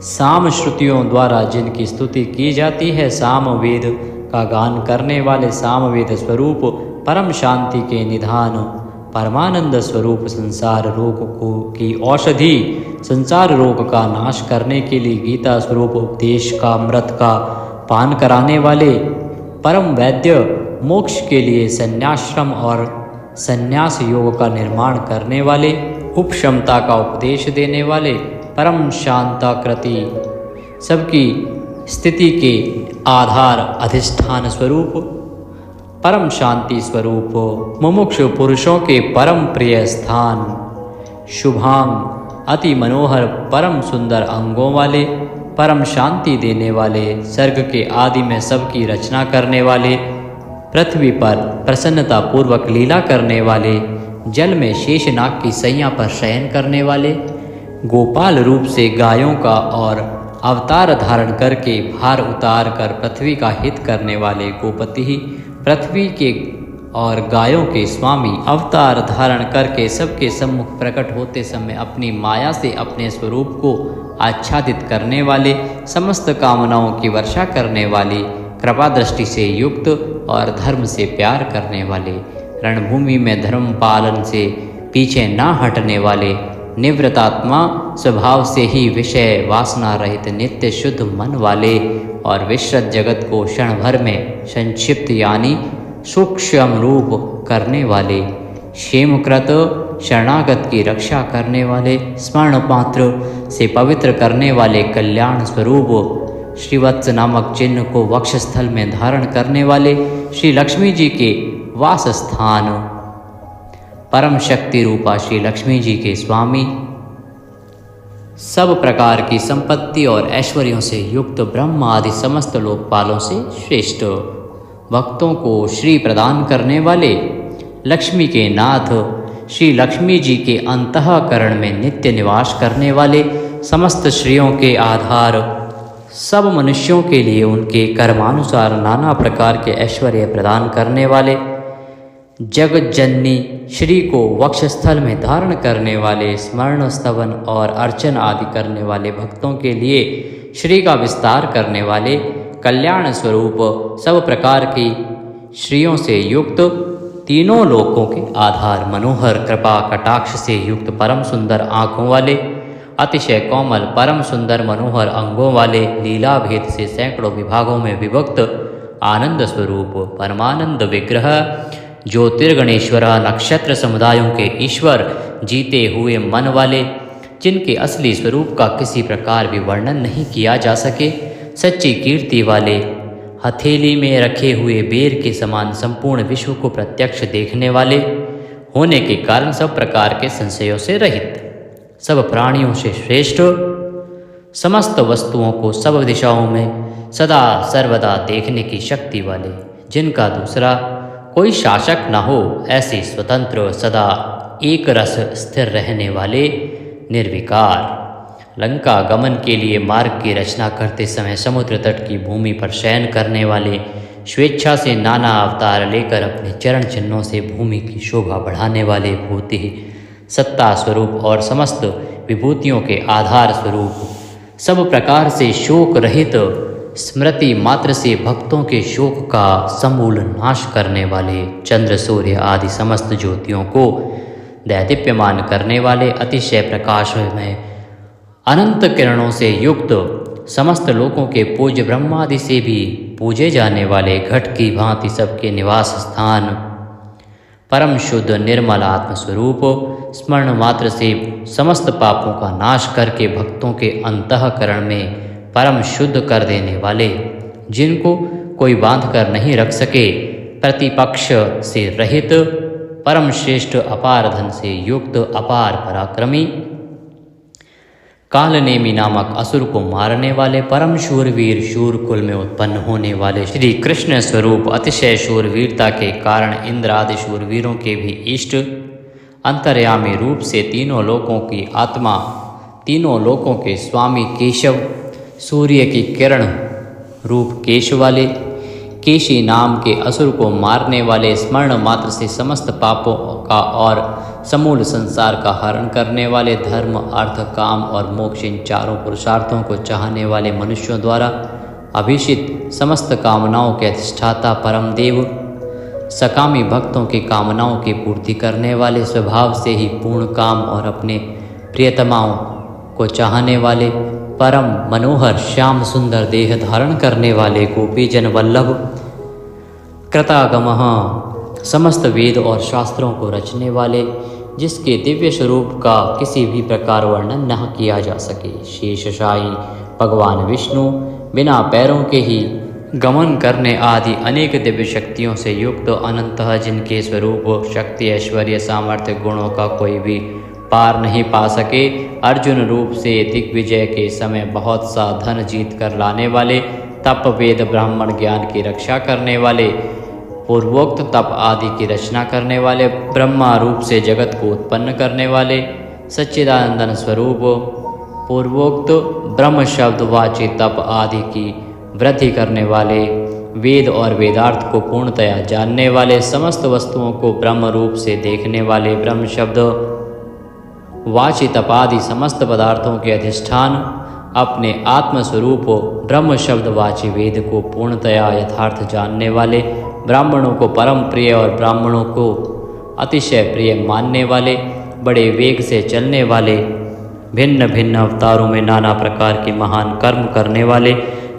साम श्रुतियों द्वारा जिनकी स्तुति की जाती है साम वेद का गान करने वाले सामवेद स्वरूप परम शांति के निधान परमानंद स्वरूप संसार रोग को की औषधि संसार रोग का नाश करने के लिए गीता स्वरूप उपदेश का अमृत का पान कराने वाले परम वैद्य मोक्ष के लिए संन्याश्रम और संन्यास योग का निर्माण करने वाले उपशमता का उपदेश देने वाले परम शांताकृति सबकी स्थिति के आधार अधिष्ठान स्वरूप परम शांति स्वरूप मुमुक्षु पुरुषों के परम प्रिय स्थान शुभांग अति मनोहर परम सुंदर अंगों वाले परम शांति देने वाले सर्ग के आदि में सबकी रचना करने वाले पृथ्वी पर प्रसन्नता पूर्वक लीला करने वाले जल में शेषनाग की सैया पर शयन करने वाले गोपाल रूप से गायों का और अवतार धारण करके भार उतार कर पृथ्वी का हित करने वाले गोपति पृथ्वी के और गायों के स्वामी अवतार धारण करके सबके सम्मुख प्रकट होते समय अपनी माया से अपने स्वरूप को आच्छादित करने वाले समस्त कामनाओं की वर्षा करने वाले कृपा दृष्टि से युक्त और धर्म से प्यार करने वाले रणभूमि में धर्म पालन से पीछे ना हटने वाले निवृत्तात्मा स्वभाव से ही विषय वासना रहित नित्य शुद्ध मन वाले और विश्व जगत को क्षण भर में संक्षिप्त यानी सूक्ष्म रूप करने वाले क्षेमकृत शरणागत की रक्षा करने वाले स्मरण पात्र से पवित्र करने वाले कल्याण स्वरूप श्रीवत्स नामक चिन्ह को वक्षस्थल में धारण करने वाले श्री लक्ष्मी जी के वास स्थान, परम शक्ति रूपा श्री लक्ष्मी जी के स्वामी, सब प्रकार की संपत्ति और ऐश्वर्यों से युक्त ब्रह्म आदि समस्त लोकपालों से श्रेष्ठ, भक्तों को श्री प्रदान करने वाले लक्ष्मी के नाथ श्री लक्ष्मी जी के अंतःकरण में नित्य निवास करने वाले, समस्त श्रेयों के आधार, सब मनुष्यों के लिए उनके कर्मानुसार नाना प्रकार के ऐश्वर्य प्रदान करने वाले, जगत जननी श्री को वक्षस्थल में धारण करने वाले, स्मरण स्तवन और अर्चन आदि करने वाले भक्तों के लिए श्री का विस्तार करने वाले, कल्याण स्वरूप सब प्रकार की श्रियों से युक्त, तीनों लोकों के आधार, मनोहर कृपा कटाक्ष से युक्त, परम सुंदर आँखों वाले, अतिशय कोमल परम सुंदर मनोहर अंगों वाले, लीला भेद से सैकड़ों विभागों में विभक्त, आनंद स्वरूप परमानंद विग्रह, ज्योतिर्गणेश्वर, नक्षत्र समुदायों के ईश्वर, जीते हुए मन वाले, जिनके असली स्वरूप का किसी प्रकार भी वर्णन नहीं किया जा सके, सच्ची कीर्ति वाले, हथेली में रखे हुए बेर के समान संपूर्ण विश्व को प्रत्यक्ष देखने वाले होने के कारण सब प्रकार के संशयों से रहित, सब प्राणियों से श्रेष्ठ, समस्त वस्तुओं को सब दिशाओं में सदा सर्वदा देखने की शक्ति वाले, जिनका दूसरा कोई शासक न हो, ऐसे स्वतंत्र सदा एक रस स्थिर रहने वाले, निर्विकार, लंका गमन के लिए मार्ग की रचना करते समय समुद्र तट की भूमि पर शयन करने वाले, स्वेच्छा से नाना अवतार लेकर अपने चरण चिन्हों से भूमि की शोभा बढ़ाने वाले, भूति सत्ता स्वरूप और समस्त विभूतियों के आधार स्वरूप, सब प्रकार से शोक रहित, स्मृति मात्र से भक्तों के शोक का समूल नाश करने वाले, चंद्र सूर्य आदि समस्त ज्योतियों को दैदीप्यमान करने वाले, अतिशय प्रकाश में अनंत किरणों से युक्त, समस्त लोकों के पूज्य ब्रह्मादि से भी पूजे जाने वाले, घट की भांति सबके निवास स्थान, परम शुद्ध निर्मल आत्म स्वरूप, स्मरण मात्र से समस्त पापों का नाश करके भक्तों के अंतःकरण में परम शुद्ध कर देने वाले, जिनको कोई बांध कर नहीं रख सके, प्रतिपक्ष से रहित, परम श्रेष्ठ अपार धन से युक्त, अपार पराक्रमी, कालनेमी नामक असुर को मारने वाले, परम शूरवीर, शूर कुल में उत्पन्न होने वाले, श्री कृष्ण स्वरूप, अतिशय शूरवीरता के कारण इंद्र आदि शूरवीरों के भी इष्ट, अंतर्यामी रूप से तीनों लोकों की आत्मा, तीनों लोकों के स्वामी केशव, सूर्य की किरण रूप केश वाले, केशी नाम के असुर को मारने वाले, स्मरण मात्र से समस्त पापों का और समूल संसार का हरण करने वाले, धर्म अर्थ काम और मोक्ष इन चारों पुरुषार्थों को चाहने वाले, मनुष्यों द्वारा अभिषित, समस्त कामनाओं के अधिष्ठाता परम देव, सकामी भक्तों की कामनाओं की पूर्ति करने वाले, स्वभाव से ही पूर्ण काम और अपने प्रियतमाओं को चाहने वाले, परम मनोहर श्याम सुंदर देह धारण करने वाले, गोपीजन वल्लभ, कृतागमः, समस्त वेद और शास्त्रों को रचने वाले, जिसके दिव्य स्वरूप का किसी भी प्रकार वर्णन न किया जा सके, शेषशायी भगवान विष्णु, बिना पैरों के ही गमन करने आदि अनेक दिव्य शक्तियों से युक्त, अनंतः जिनके स्वरूप शक्ति ऐश्वर्य सामर्थ्य गुणों का कोई भी पार नहीं पा सके, अर्जुन रूप से दिग्विजय के समय बहुत सा धन जीत कर लाने वाले, तप वेद ब्राह्मण ज्ञान की रक्षा करने वाले, पूर्वोक्त तप आदि की रचना करने वाले, ब्रह्मा रूप से जगत को उत्पन्न करने वाले, सच्चिदानंदन स्वरूप, पूर्वोक्त ब्रह्म शब्द वाची तप आदि की वृद्धि करने वाले, वेद और वेदार्थ को पूर्णतया जानने वाले, समस्त वस्तुओं को ब्रह्म रूप से देखने वाले, ब्रह्म शब्द वाची तपादि समस्त पदार्थों के अधिष्ठान, अपने आत्मस्वरूप ब्रह्म शब्द वाची वेद को पूर्णतया यथार्थ जानने वाले, ब्राह्मणों को परम प्रिय और ब्राह्मणों को अतिशय प्रिय मानने वाले, बड़े वेग से चलने वाले, भिन्न भिन्न अवतारों में नाना प्रकार के महान कर्म करने वाले,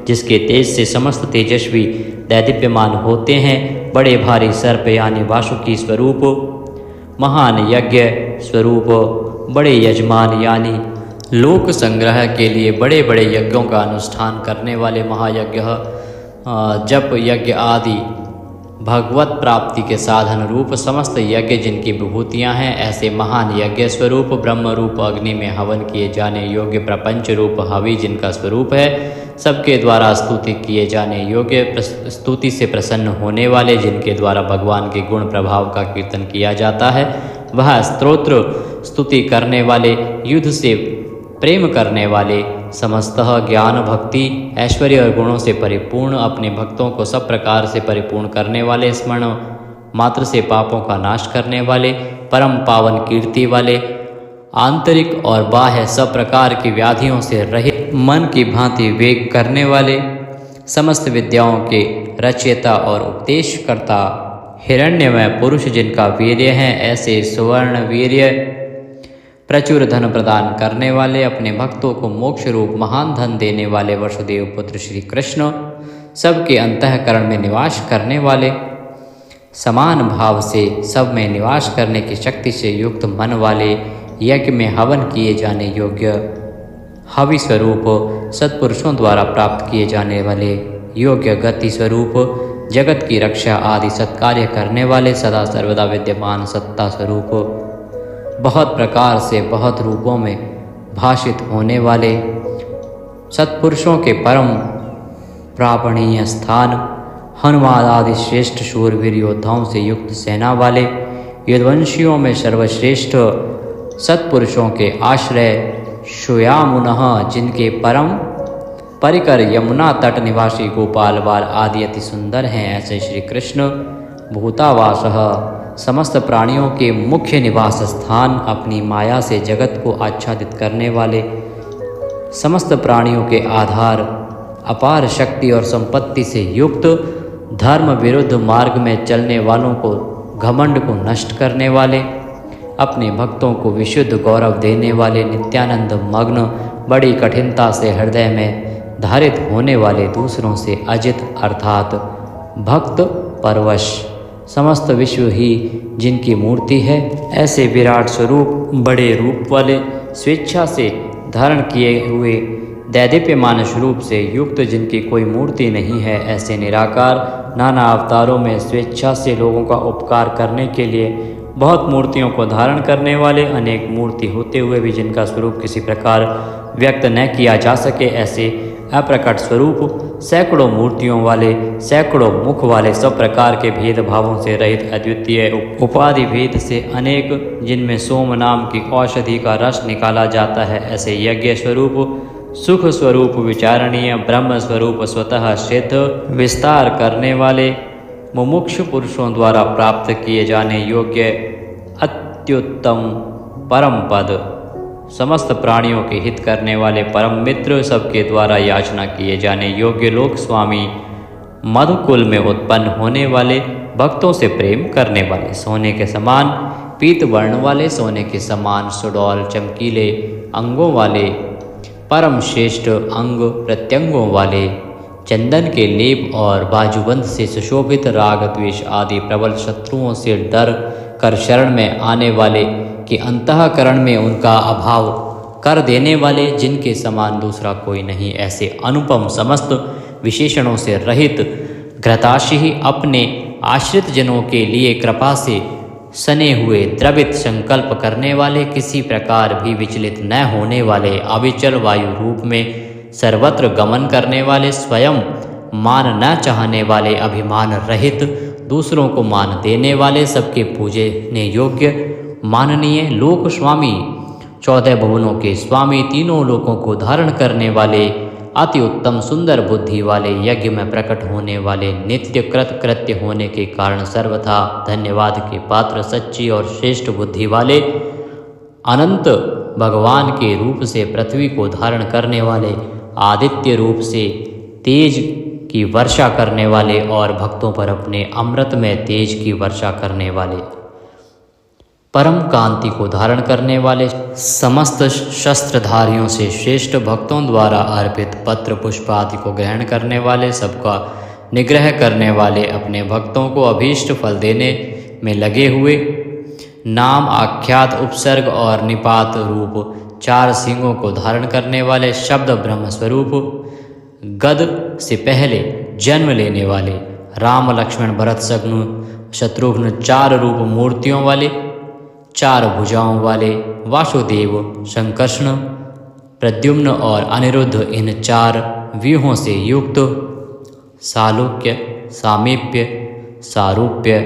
जिसके तेज से समस्त तेजस्वी दैदीप्यमान होते हैं, बड़े भारी सर्प यानी वासुकी स्वरूप, महान यज्ञ स्वरूप, बड़े यजमान यानी लोक संग्रह के लिए बड़े बड़े यज्ञों का अनुष्ठान करने वाले महायज्ञ, जप यज्ञ आदि भगवत प्राप्ति के साधन रूप समस्त यज्ञ जिनकी विभूतियाँ हैं, ऐसे महान यज्ञ स्वरूप ब्रह्म रूप अग्नि में हवन किए जाने योग्य प्रपंच रूप हवि जिनका स्वरूप है, सबके द्वारा स्तुति किए जाने योग्य स्तुति से प्रसन्न होने वाले, जिनके द्वारा भगवान के गुण प्रभाव का कीर्तन किया जाता है, वह स्तोत्र स्तुति करने वाले, युद्ध से प्रेम करने वाले, समस्तः ज्ञान भक्ति ऐश्वर्य और गुणों से परिपूर्ण, अपने भक्तों को सब प्रकार से परिपूर्ण करने वाले, स्मरण मात्र से पापों का नाश करने वाले, परम पावन कीर्ति वाले, आंतरिक और बाह्य सब प्रकार की व्याधियों से रहित, मन की भांति वेग करने वाले, समस्त विद्याओं के रचयिता और उपदेशकर्ता, हिरण्यमय पुरुष जिनका वीर्य है, ऐसे सुवर्ण वीर्य प्रचुर धन प्रदान करने वाले, अपने भक्तों को मोक्ष रूप महान धन देने वाले वसुदेव पुत्र श्री कृष्ण, सबके अंतःकरण में निवास करने वाले, समान भाव से सब में निवास करने की शक्ति से युक्त मन वाले, यज्ञ में हवन किए जाने योग्य हवि स्वरूप सत्पुरुषों द्वारा प्राप्त किए जाने वाले, योग्य गति स्वरूप जगत की रक्षा आदि सत्कार्य करने वाले, सदा सर्वदा विद्यमान सत्ता स्वरूप बहुत प्रकार से बहुत रूपों में भाषित होने वाले, सत्पुरुषों के परम प्रापणीय स्थान, हनुमान आदि श्रेष्ठ शूरवीर योद्धाओं से युक्त सेना वाले, यदुवंशियों में सर्वश्रेष्ठ सत्पुरुषों के आश्रय, श्यामुनः जिनके परम परिकर यमुना तट निवासी गोपाल बाल आदि अति सुंदर हैं, ऐसे श्री कृष्ण भूतावासः समस्त प्राणियों के मुख्य निवास स्थान, अपनी माया से जगत को आच्छादित करने वाले, समस्त प्राणियों के आधार, अपार शक्ति और संपत्ति से युक्त, धर्म विरुद्ध मार्ग में चलने वालों को घमंड को नष्ट करने वाले, अपने भक्तों को विशुद्ध गौरव देने वाले, नित्यानंद मग्न, बड़ी कठिनता से हृदय में धारित होने वाले, दूसरों से अजित अर्थात भक्त परवश, समस्त विश्व ही जिनकी मूर्ति है, ऐसे विराट स्वरूप बड़े रूप वाले, स्वेच्छा से धारण किए हुए दैदीप्यमान स्वरूप से युक्त, जिनकी कोई मूर्ति नहीं है, ऐसे निराकार नाना अवतारों में स्वेच्छा से लोगों का उपकार करने के लिए बहुत मूर्तियों को धारण करने वाले, अनेक मूर्ति होते हुए भी जिनका स्वरूप किसी प्रकार व्यक्त न किया जा सके, ऐसे अप्रकट स्वरूप सैकड़ों मूर्तियों वाले, सैकड़ों मुख वाले, सब प्रकार के भेदभावों से रहित, अद्वितीय उपाधि भेद से अनेक, जिनमें सोम नाम की औषधि का रस निकाला जाता है, ऐसे यज्ञ स्वरूप, सुख स्वरूप, विचारणीय ब्रह्म स्वरूप, स्वतः सिद्ध विस्तार करने वाले, मुमुक्षु पुरुषों द्वारा प्राप्त किए जाने योग्य अत्युत्तम परम पद, समस्त प्राणियों के हित करने वाले परम मित्र, सबके द्वारा याचना किए जाने योग्य लोक स्वामी, मधुकुल में उत्पन्न होने वाले, भक्तों से प्रेम करने वाले, सोने के समान पीत वर्ण वाले, सोने के समान सुडौल चमकीले अंगों वाले, परम श्रेष्ठ अंग प्रत्यंगों वाले, चंदन के लेप और बाजूबंद से सुशोभित, राग द्वेष आदि प्रबल शत्रुओं से डर कर शरण में आने वाले, कि अंतःकरण में उनका अभाव कर देने वाले, जिनके समान दूसरा कोई नहीं, ऐसे अनुपम समस्त विशेषणों से रहित, घृताशी ही अपने आश्रित जनों के लिए कृपा से सने हुए, द्रवित संकल्प करने वाले, किसी प्रकार भी विचलित न होने वाले, अविचल वायु रूप में सर्वत्र गमन करने वाले, स्वयं मान न चाहने वाले, अभिमान रहित, दूसरों को मान देने वाले, सबके पूजने योग्य माननीय लोक स्वामी, 14 भुवनों के स्वामी, तीनों लोकों को धारण करने वाले, अति उत्तम सुंदर बुद्धि वाले, यज्ञ में प्रकट होने वाले, नित्य कृत्य होने के कारण सर्वथा धन्यवाद के पात्र, सच्ची और श्रेष्ठ बुद्धि वाले, अनंत भगवान के रूप से पृथ्वी को धारण करने वाले, आदित्य रूप से तेज की वर्षा करने वाले और भक्तों पर अपने अमृत में तेज की वर्षा करने वाले, परम कांति को धारण करने वाले, समस्त शस्त्रधारियों से श्रेष्ठ, भक्तों द्वारा अर्पित पत्र पुष्प आदि को ग्रहण करने वाले, सबका निग्रह करने वाले, अपने भक्तों को अभीष्ट फल देने में लगे हुए, नाम आख्यात उपसर्ग और निपात रूप 4 सींगों को धारण करने वाले शब्द ब्रह्म स्वरूप, गद से पहले जन्म लेने वाले राम लक्ष्मण भरत शत्रुघ्न 4 रूप मूर्तियों वाले, 4 भुजाओं वाले वासुदेव, संकर्षण, प्रद्युम्न और अनिरुद्ध, इन 4 व्यूहों से युक्त, सालोक्य, सामीप्य, सारूप्य,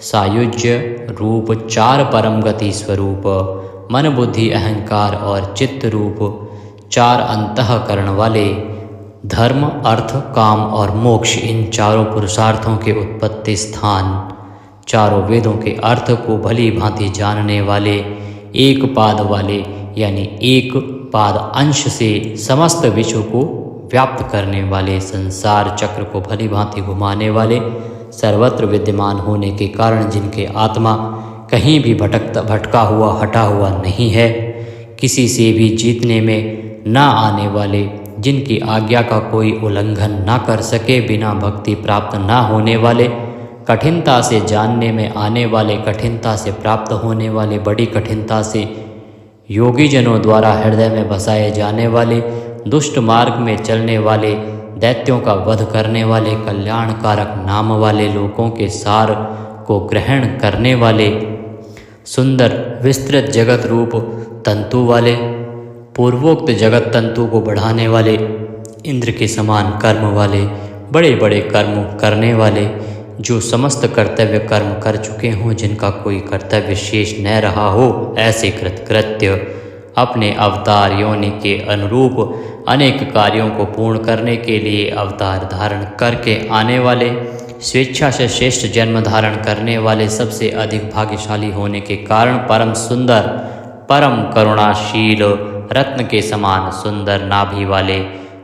सायुज्य रूप 4 परम गति स्वरूप, मन बुद्धि अहंकार और चित्त रूप 4 अंतःकरण वाले, धर्म अर्थ काम और मोक्ष, इन 4 पुरुषार्थों के उत्पत्ति स्थान, 4 वेदों के अर्थ को भली भांति जानने वाले, एक पाद वाले यानी एक पाद अंश से समस्त विश्व को व्याप्त करने वाले, संसार चक्र को भली भांति घुमाने वाले, सर्वत्र विद्यमान होने के कारण जिनके आत्मा कहीं भी भटका हुआ हटा हुआ नहीं है, किसी से भी जीतने में ना आने वाले, जिनकी आज्ञा का कोई उल्लंघन ना कर सके, बिना भक्ति प्राप्त ना होने वाले, कठिनता से जानने में आने वाले, कठिनता से प्राप्त होने वाले, बड़ी कठिनता से योगी जनों द्वारा हृदय में बसाए जाने वाले, दुष्ट मार्ग में चलने वाले, दैत्यों का वध करने वाले, कल्याणकारक नाम वाले, लोगों के सार को ग्रहण करने वाले, सुंदर विस्तृत जगत रूप तंतु वाले, पूर्वोक्त जगत तंतु को बढ़ाने वाले, इंद्र के समान कर्म वाले, बड़े बड़े कर्म करने वाले, जो समस्त कर्तव्य कर्म कर चुके हों, जिनका कोई कर्तव्य शेष न रहा हो, ऐसे कृतकृत्य अपने अवतार योनि के अनुरूप अनेक कार्यों को पूर्ण करने के लिए अवतार धारण करके आने वाले, स्वेच्छा से श्रेष्ठ जन्म धारण करने वाले, सबसे अधिक भाग्यशाली होने के कारण परम सुंदर, परम करुणाशील, रत्न के समान सुंदर नाभि वाले,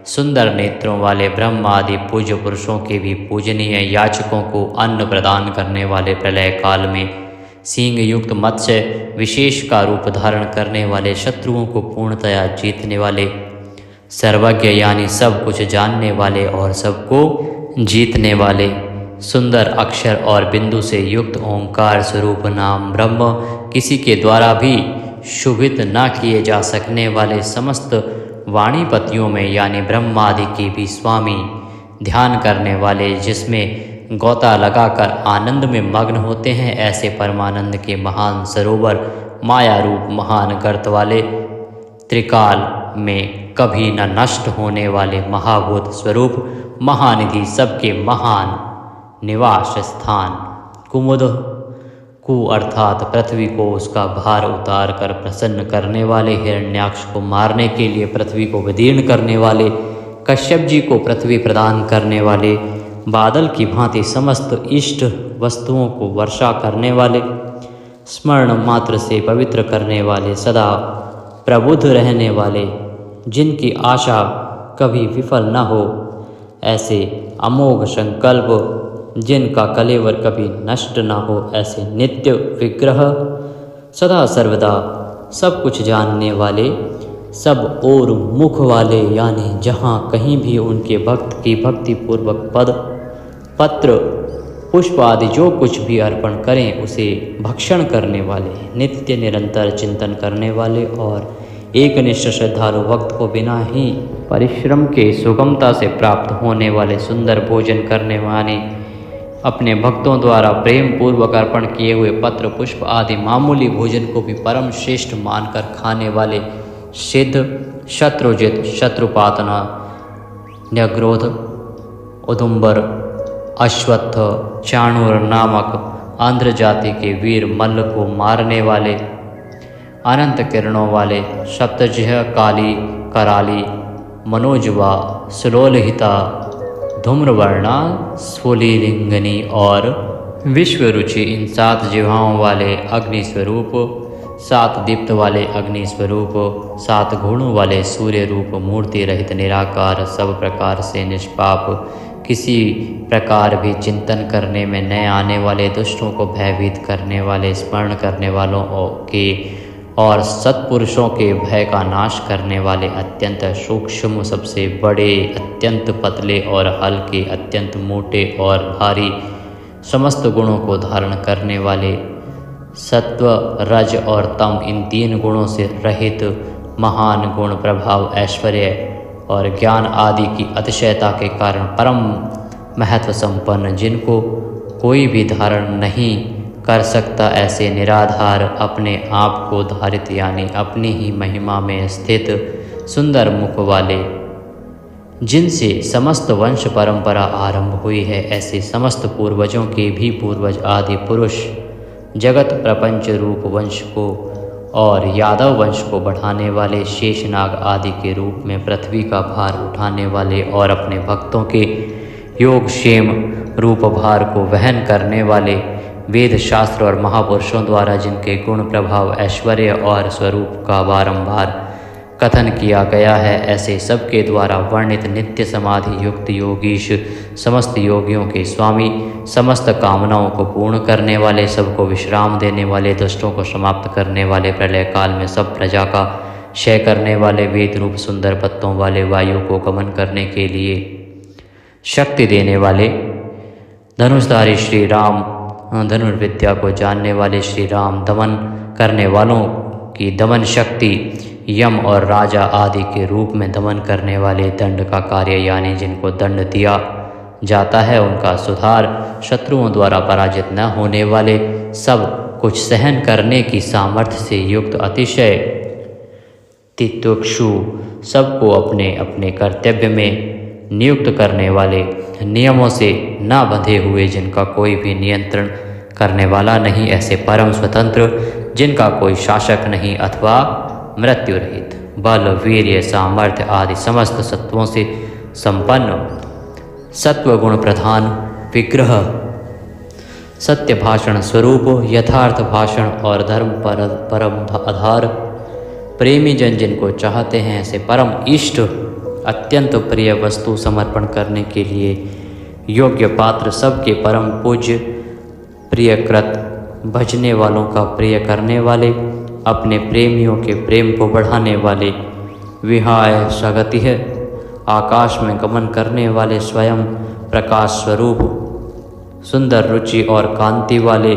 सुंदर नेत्रों वाले, ब्रह्म आदि पूज्य पुरुषों के भी पूजनीय, याचकों को अन्न प्रदान करने वाले, प्रलय काल में सींग युक्त मत्स्य विशेष का रूप धारण करने वाले, शत्रुओं को पूर्णतया जीतने वाले, सर्वज्ञ यानी सब कुछ जानने वाले और सबको जीतने वाले, सुंदर अक्षर और बिंदु से युक्त ओंकार स्वरूप नाम ब्रह्म, किसी के द्वारा भी शुभित न किए जा सकने वाले, समस्त वाणीपतियों में यानी ब्रह्मादि के भी स्वामी, ध्यान करने वाले, जिसमें गोता लगाकर आनंद में मग्न होते हैं, ऐसे परमानंद के महान सरोवर, माया रूप महान गर्त वाले, त्रिकाल में कभी न नष्ट होने वाले महाभूत स्वरूप, महानिधि, सबके महान निवास स्थान, कुमुद कु अर्थात पृथ्वी को उसका भार उतार कर प्रसन्न करने वाले, हिरण्याक्ष को मारने के लिए पृथ्वी को विदीर्ण करने वाले, कश्यप जी को पृथ्वी प्रदान करने वाले, बादल की भांति समस्त इष्ट वस्तुओं को वर्षा करने वाले, स्मरण मात्र से पवित्र करने वाले, सदा प्रबुद्ध रहने वाले, जिनकी आशा कभी विफल न हो, ऐसे अमोघ संकल्प, जिनका कलेवर कभी नष्ट न हो, ऐसे नित्य विग्रह, सदा सर्वदा सब कुछ जानने वाले, सब और मुख वाले, यानी जहाँ कहीं भी उनके भक्त की भक्ति पूर्वक पद पत्र पुष्प आदि जो कुछ भी अर्पण करें उसे भक्षण करने वाले, नित्य निरंतर चिंतन करने वाले और एकनिष्ठ श्रद्धालु भक्त को बिना ही परिश्रम के सुगमता से प्राप्त होने वाले, सुंदर भोजन करने वाले, अपने भक्तों द्वारा प्रेम पूर्वक अर्पण किए हुए पत्र पुष्प आदि मामूली भोजन को भी परम श्रेष्ठ मानकर खाने वाले, सिद्ध, शत्रुजित, शत्रुपातना, न्यग्रोध, उदुम्बर, अश्वत्थ, चाणूर नामक आंध्र जाति के वीर मल्ल को मारने वाले, अनंत किरणों वाले, सप्तजिह, काली, कराली, मनोजवा, सुलोलहिता, धूम्रवर्णा, स्फुलिंगनी और विश्वरुचि, इन 7 जिह्वाओं वाले अग्नि स्वरूप, 7 दीप्त वाले अग्नि स्वरूप, 7 गुणों वाले सूर्य रूप, मूर्ति रहित निराकार, सब प्रकार से निष्पाप, किसी प्रकार भी चिंतन करने में न आने वाले, दुष्टों को भयभीत करने वाले, स्मरण करने वालों के और सत्पुरुषों के भय का नाश करने वाले, अत्यंत सूक्ष्म, सबसे बड़े, अत्यंत पतले और हल्के, अत्यंत मोटे और भारी, समस्त गुणों को धारण करने वाले, सत्व, रज और तम, इन 3 गुणों से रहित, महान गुण प्रभाव ऐश्वर्य और ज्ञान आदि की अतिशयता के कारण परम महत्व संपन्न, जिनको कोई भी धारण नहीं कर सकता, ऐसे निराधार अपने आप को धारित यानी अपनी ही महिमा में स्थित सुंदर मुख वाले, जिनसे समस्त वंश परंपरा आरंभ हुई है, ऐसे समस्त पूर्वजों के भी पूर्वज आदि पुरुष जगत प्रपंच रूप वंश को और यादव वंश को बढ़ाने वाले, शेषनाग आदि के रूप में पृथ्वी का भार उठाने वाले और अपने भक्तों के योगक्षेम रूप भार को वहन करने वाले, वेद शास्त्र और महापुरुषों द्वारा जिनके गुण प्रभाव ऐश्वर्य और स्वरूप का बारंबार कथन किया गया है, ऐसे सबके द्वारा वर्णित नित्य समाधि युक्त योगीश, समस्त योगियों के स्वामी, समस्त कामनाओं को पूर्ण करने वाले, सबको विश्राम देने वाले, दुष्टों को समाप्त करने वाले, प्रलय काल में सब प्रजा का क्षय करने वाले, वेद रूप सुंदर पत्तों वाले, वायु को गमन करने के लिए शक्ति देने वाले, धनुषधारी श्री राम, धनुर्विद्या को जानने वाले श्री राम, दमन करने वालों की दमन शक्ति, यम और राजा आदि के रूप में दमन करने वाले, दंड का कार्य यानी जिनको दंड दिया जाता है उनका सुधार, शत्रुओं द्वारा पराजित न होने वाले, सब कुछ सहन करने की सामर्थ्य से युक्त, अतिशय तितिक्षु, सबको अपने अपने कर्तव्य में नियुक्त करने वाले, नियमों से न बंधे हुए, जिनका कोई भी नियंत्रण करने वाला नहीं, ऐसे परम स्वतंत्र, जिनका कोई शासक नहीं अथवा मृत्यु रहित, बल वीर्य सामर्थ्य आदि समस्त सत्वों से संपन्न, सत्व गुण प्रधान विग्रह, सत्य भाषण स्वरूप, यथार्थ भाषण और धर्म परम आधार, प्रेमी जन जिनको चाहते हैं, ऐसे परम इष्ट, अत्यंत प्रिय वस्तु समर्पण करने के लिए योग्य पात्र, सबके परम पूज्य, प्रियकृत, भजने वालों का प्रिय करने वाले, अपने प्रेमियों के प्रेम को बढ़ाने वाले, विहाय सगति है, आकाश में गमन करने वाले, स्वयं प्रकाश स्वरूप, सुंदर रुचि और कांति वाले,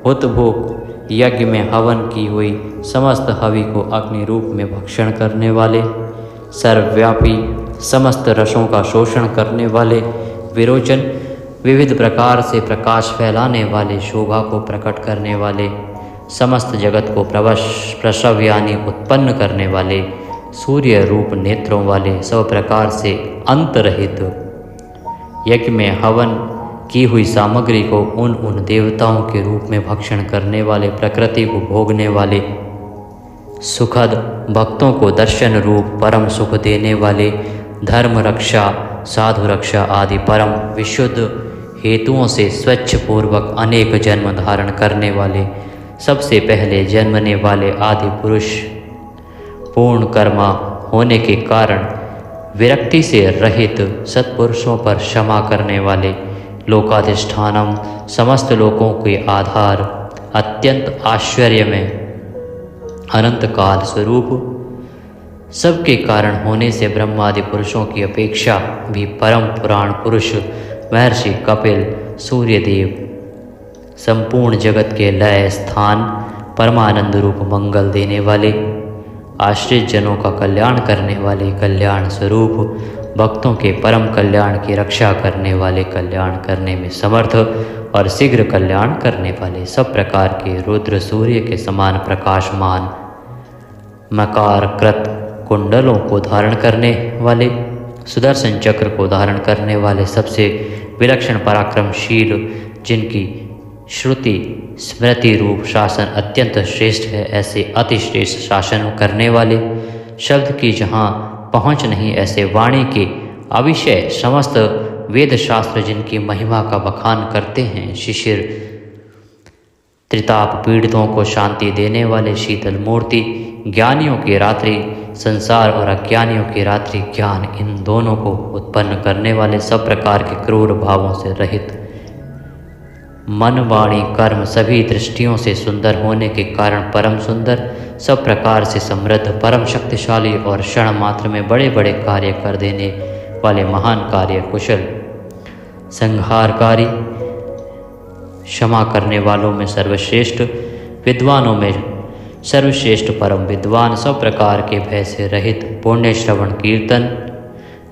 हुतभुक, यज्ञ में हवन की हुई समस्त हवि को अग्नि रूप में भक्षण करने वाले, सर्वव्यापी, समस्त रसों का शोषण करने वाले, विरोचन, विविध प्रकार से प्रकाश फैलाने वाले, शोभा को प्रकट करने वाले, समस्त जगत को प्रसव यानी उत्पन्न करने वाले, सूर्य रूप नेत्रों वाले, सब प्रकार से अंतरहित, यज्ञ में हवन की हुई सामग्री को उन देवताओं के रूप में भक्षण करने वाले, प्रकृति को भोगने वाले, सुखद, भक्तों को दर्शन रूप परम सुख देने वाले, धर्म रक्षा, साधु रक्षा आदि परम विशुद्ध हेतुओं से स्वच्छ पूर्वक अनेक जन्म धारण करने वाले, सबसे पहले जन्मने वाले आदि पुरुष, पूर्ण कर्मा होने के कारण विरक्ति से रहित, सत्पुरुषों पर क्षमा करने वाले, लोकाधिष्ठानम, समस्त लोकों के आधार, अत्यंत आश्चर्य में अनंत काल स्वरूप, सबके कारण होने से ब्रह्मादि पुरुषों की अपेक्षा भी परम पुराण पुरुष, महर्षि कपिल, सूर्यदेव, संपूर्ण जगत के लय स्थान, परमानंद रूप मंगल देने वाले, आश्रित जनों का कल्याण करने वाले, कल्याण स्वरूप, भक्तों के परम कल्याण की रक्षा करने वाले, कल्याण करने में समर्थ और शीघ्र कल्याण करने वाले, सब प्रकार के रुद्र सूर्य के समान प्रकाशमान, मकार कृत कुंडलों को धारण करने वाले, सुदर्शन चक्र को धारण करने वाले, सबसे विलक्षण पराक्रमशील, जिनकी श्रुति स्मृति रूप शासन अत्यंत श्रेष्ठ है, ऐसे अतिश्रेष्ठ शासन करने वाले, शब्द की जहाँ पहुँच नहीं, ऐसे वाणी के अविषय समस्त वेद शास्त्र जिनकी महिमा का बखान करते हैं, शिशिर त्रिताप पीड़ितों को शांति देने वाले, शीतल मूर्ति, ज्ञानियों की रात्रि संसार और अज्ञानियों की रात्रि ज्ञान, इन दोनों को उत्पन्न करने वाले, सब प्रकार के क्रूर भावों से रहित, मन वाणी कर्म सभी दृष्टियों से सुंदर होने के कारण परम सुंदर, सब प्रकार से समृद्ध, परम शक्तिशाली और क्षण मात्र में बड़े बड़े कार्य कर देने वाले, महान कार्य कुशल, संहारकारी, क्षमा करने वालों में सर्वश्रेष्ठ, विद्वानों में सर्वश्रेष्ठ परम विद्वान सब प्रकार के भय से रहित पुण्य श्रवण कीर्तन,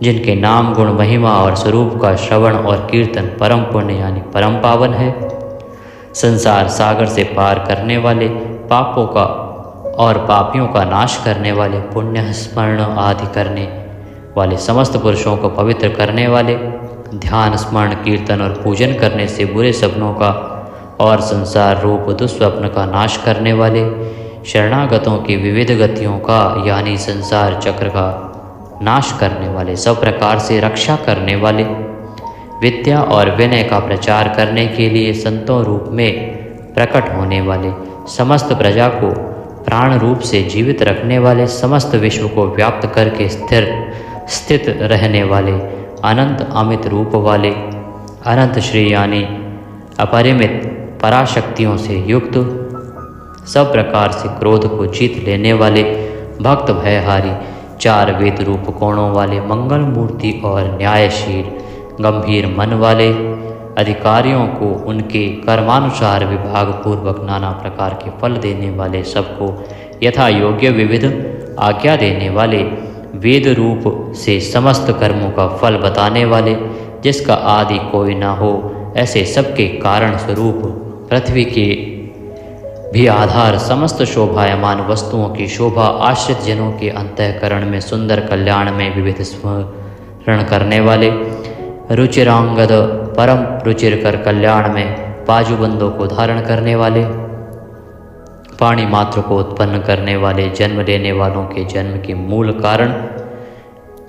जिनके नाम गुण महिमा और स्वरूप का श्रवण और कीर्तन परम पुण्य यानी परम पावन है। संसार सागर से पार करने वाले, पापों का और पापियों का नाश करने वाले, पुण्य स्मरण आदि करने वाले, समस्त पुरुषों को पवित्र करने वाले, ध्यान स्मरण कीर्तन और पूजन करने से बुरे सपनों का और संसार रूप दुस्वप्न का नाश करने वाले, शरणागतों की विविध गतियों का यानी संसार चक्र का नाश करने वाले, सब प्रकार से रक्षा करने वाले, विद्या और विनय का प्रचार करने के लिए संतों रूप में प्रकट होने वाले, समस्त प्रजा को प्राण रूप से जीवित रखने वाले, समस्त विश्व को व्याप्त करके स्थित रहने वाले, अनंत अमित रूप वाले, अनंत श्री यानी अपरिमित पराशक्तियों से युक्त, सब प्रकार से क्रोध को जीत लेने वाले, भक्त भयहारी, चार वेद रूप कोणों वाले, मंगल मूर्ति और न्यायशील गंभीर मन वाले, अधिकारियों को उनके कर्मानुसार विभाग पूर्वक नाना प्रकार के फल देने वाले, सबको यथा योग्य विविध आज्ञा देने वाले, वेद रूप से समस्त कर्मों का फल बताने वाले, जिसका आदि कोई ना हो, ऐसे सबके कारण स्वरूप पृथ्वी के भी आधार, समस्त शोभायमान वस्तुओं की शोभा, आश्रित जनों के अंतःकरण में सुंदर कल्याण में विविध स्मरण करने वाले, रुचिरांगद परम रुचिर कर कल्याण में बाजूबंदों को धारण करने वाले, पाणी मात्र को उत्पन्न करने वाले, जन्म लेने वालों के जन्म के मूल कारण,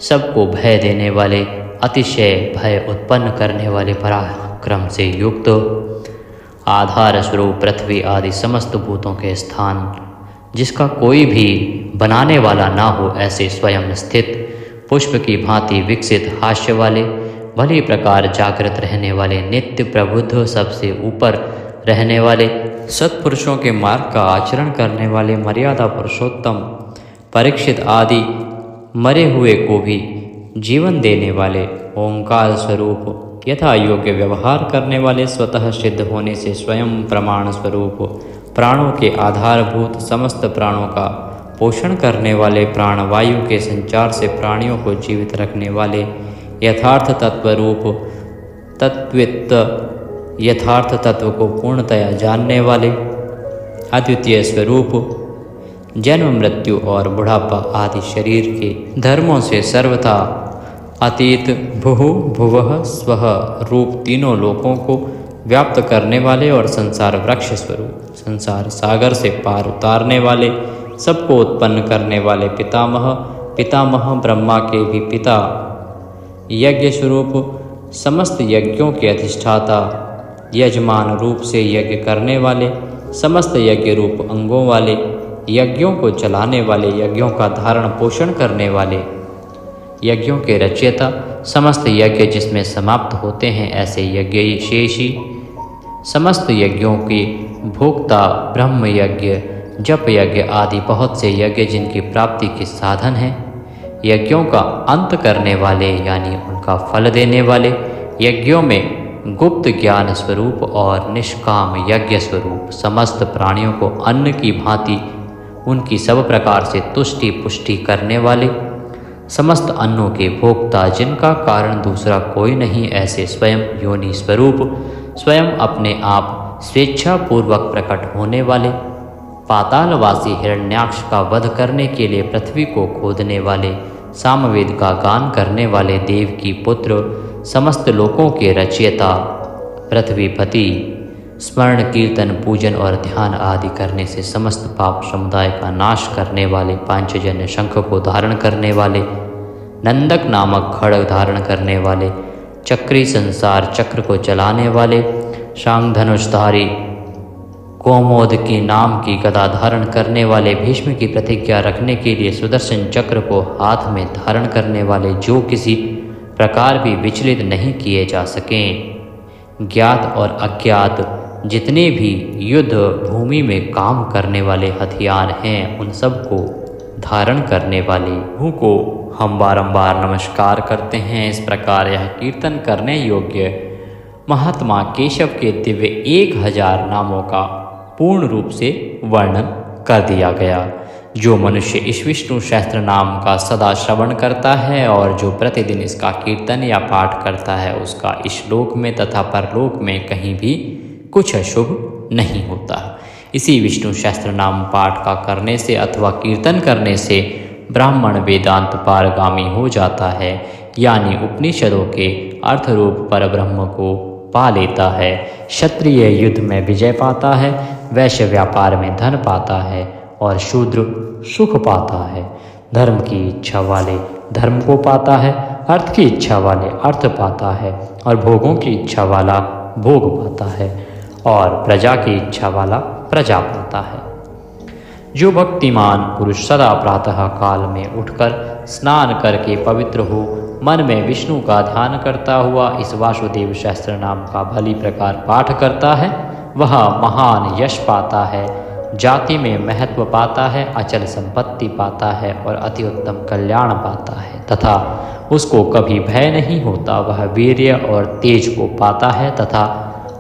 सबको भय देने वाले, अतिशय भय उत्पन्न करने वाले, पराक्रम से युक्त, आधार स्वरूप पृथ्वी आदि समस्त भूतों के स्थान, जिसका कोई भी बनाने वाला ना हो, ऐसे स्वयं स्थित, पुष्प की भांति विकसित, हास्य वाले, भली प्रकार जागृत रहने वाले, नित्य प्रबुद्ध, सबसे ऊपर रहने वाले, सत्पुरुषों के मार्ग का आचरण करने वाले, मर्यादा पुरुषोत्तम परीक्षित आदि मरे हुए को भी जीवन देने वाले, ओंकार स्वरूप यथा योग्य व्यवहार करने वाले, स्वतः सिद्ध होने से स्वयं प्रमाण स्वरूप, प्राणों के आधारभूत, समस्त प्राणों का पोषण करने वाले, प्राणवायु के संचार से प्राणियों को जीवित रखने वाले, यथार्थ तत्व रूप तत्वित, यथार्थ तत्व को पूर्णतया जानने वाले, अद्वितीय स्वरूप, जन्म मृत्यु और बुढ़ापा आदि शरीर के धर्मों से सर्वथा अतीत, भुः भुवः स्वः रूप तीनों लोकों को व्याप्त करने वाले और संसार वृक्ष स्वरूप, संसार सागर से पार उतारने वाले, सबको उत्पन्न करने वाले, पितामह, पितामह ब्रह्मा के भी पिता, यज्ञ स्वरूप, समस्त यज्ञों के अधिष्ठाता, यजमान रूप से यज्ञ करने वाले, समस्त यज्ञ रूप अंगों वाले, यज्ञों को चलाने वाले, यज्ञों का धारण पोषण करने वाले, यज्ञों के रचयिता, समस्त यज्ञ जिसमें समाप्त होते हैं ऐसे यज्ञ शेषी, समस्त यज्ञों के भोक्ता, ब्रह्म यज्ञ, जप यज्ञ आदि बहुत से यज्ञ जिनकी प्राप्ति के साधन हैं, यज्ञों का अंत करने वाले यानी उनका फल देने वाले, यज्ञों में गुप्त ज्ञान स्वरूप और निष्काम यज्ञ स्वरूप, समस्त प्राणियों को अन्न की भांति उनकी सब प्रकार से तुष्टि पुष्टि करने वाले, समस्त अन्नों के भोक्ता, जिनका कारण दूसरा कोई नहीं, ऐसे स्वयं योनि स्वरूप, स्वयं अपने आप स्वेच्छा पूर्वक प्रकट होने वाले, पातालवासी हिरण्याक्ष का वध करने के लिए पृथ्वी को खोदने वाले, सामवेद का गान करने वाले, देव की पुत्र, समस्त लोकों के रचयिता, पृथ्वीपति, स्मरण कीर्तन पूजन और ध्यान आदि करने से समस्त पाप समुदाय का नाश करने वाले, पांचजन्य शंख को धारण करने वाले, नंदक नामक खड्ग धारण करने वाले, चक्री संसार चक्र को चलाने वाले, शांग धनुषधारी, कोमोद की नाम की गदा धारण करने वाले, भीष्म की प्रतिज्ञा रखने के लिए सुदर्शन चक्र को हाथ में धारण करने वाले, जो किसी प्रकार भी विचलित नहीं किए जा सकें, ज्ञात और अज्ञात जितने भी युद्ध भूमि में काम करने वाले हथियार हैं, उन सब को धारण करने वाले प्रभु को हम बारंबार नमस्कार करते हैं। इस प्रकार यह कीर्तन करने योग्य महात्मा केशव के दिव्य 1000 नामों का पूर्ण रूप से वर्णन कर दिया गया। जो मनुष्य इस विष्णु सहस्त्र नाम का सदा श्रवण करता है और जो प्रतिदिन इसका कीर्तन या पाठ करता है, उसका इस लोक में तथा परलोक में कहीं भी कुछ अशुभ नहीं होता। इसी विष्णु सहस्त्र नाम पाठ का करने से अथवा कीर्तन करने से ब्राह्मण वेदांत पारगामी हो जाता है, यानी उपनिषदों के अर्थरूप परब्रह्म को पा लेता है। क्षत्रिय युद्ध में विजय पाता है, वैश्य व्यापार में धन पाता है और शूद्र सुख पाता है। धर्म की इच्छा वाले धर्म को पाता है, अर्थ की इच्छा वाले अर्थ पाता है और भोगों की इच्छा वाला भोग पाता है और प्रजा की इच्छा वाला प्रजा पाता है। जो भक्तिमान पुरुष सदा प्रातः काल में उठकर स्नान करके पवित्र हो मन में विष्णु का ध्यान करता हुआ इस वासुदेव सहस्त्र नाम का भली प्रकार पाठ करता है, वह महान यश पाता है, जाति में महत्व पाता है, अचल संपत्ति पाता है और अति उत्तम कल्याण पाता है तथा उसको कभी भय नहीं होता। वह वीर्य और तेज को पाता है तथा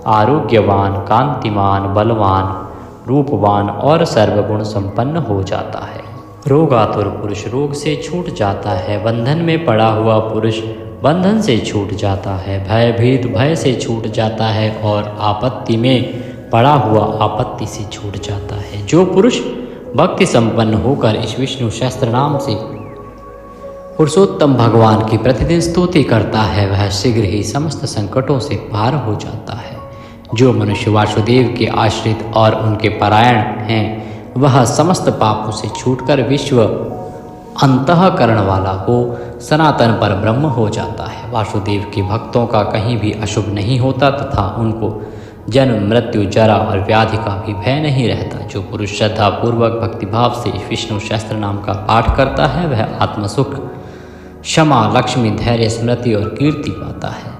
आरोग्यवान, कांतिमान, बलवान, रूपवान और सर्वगुण संपन्न हो जाता है। रोगातुर पुरुष रोग से छूट जाता है, बंधन में पड़ा हुआ पुरुष बंधन से छूट जाता है, भयभीत भय से छूट जाता है और आपत्ति में पड़ा हुआ आपत्ति से छूट जाता है। जो पुरुष भक्ति संपन्न होकर इस विष्णु सहस्त्र नाम से पुरुषोत्तम भगवान की प्रतिदिन स्तुति करता है, वह शीघ्र ही समस्त संकटों से पार हो जाता है। जो मनुष्य वासुदेव के आश्रित और उनके परायण हैं, वह समस्त पापों से छूटकर विश्व अंतःकरण वाला हो सनातन पर ब्रह्म हो जाता है। वासुदेव के भक्तों का कहीं भी अशुभ नहीं होता तथा उनको जन्म, मृत्यु, जरा और व्याधि का भी भय नहीं रहता। जो पुरुष श्रद्धा पूर्वक भक्तिभाव से विष्णु सहस्त्र नाम का पाठ करता है, वह आत्मसुख, क्षमा, लक्ष्मी, धैर्य, स्मृति और कीर्ति पाता है।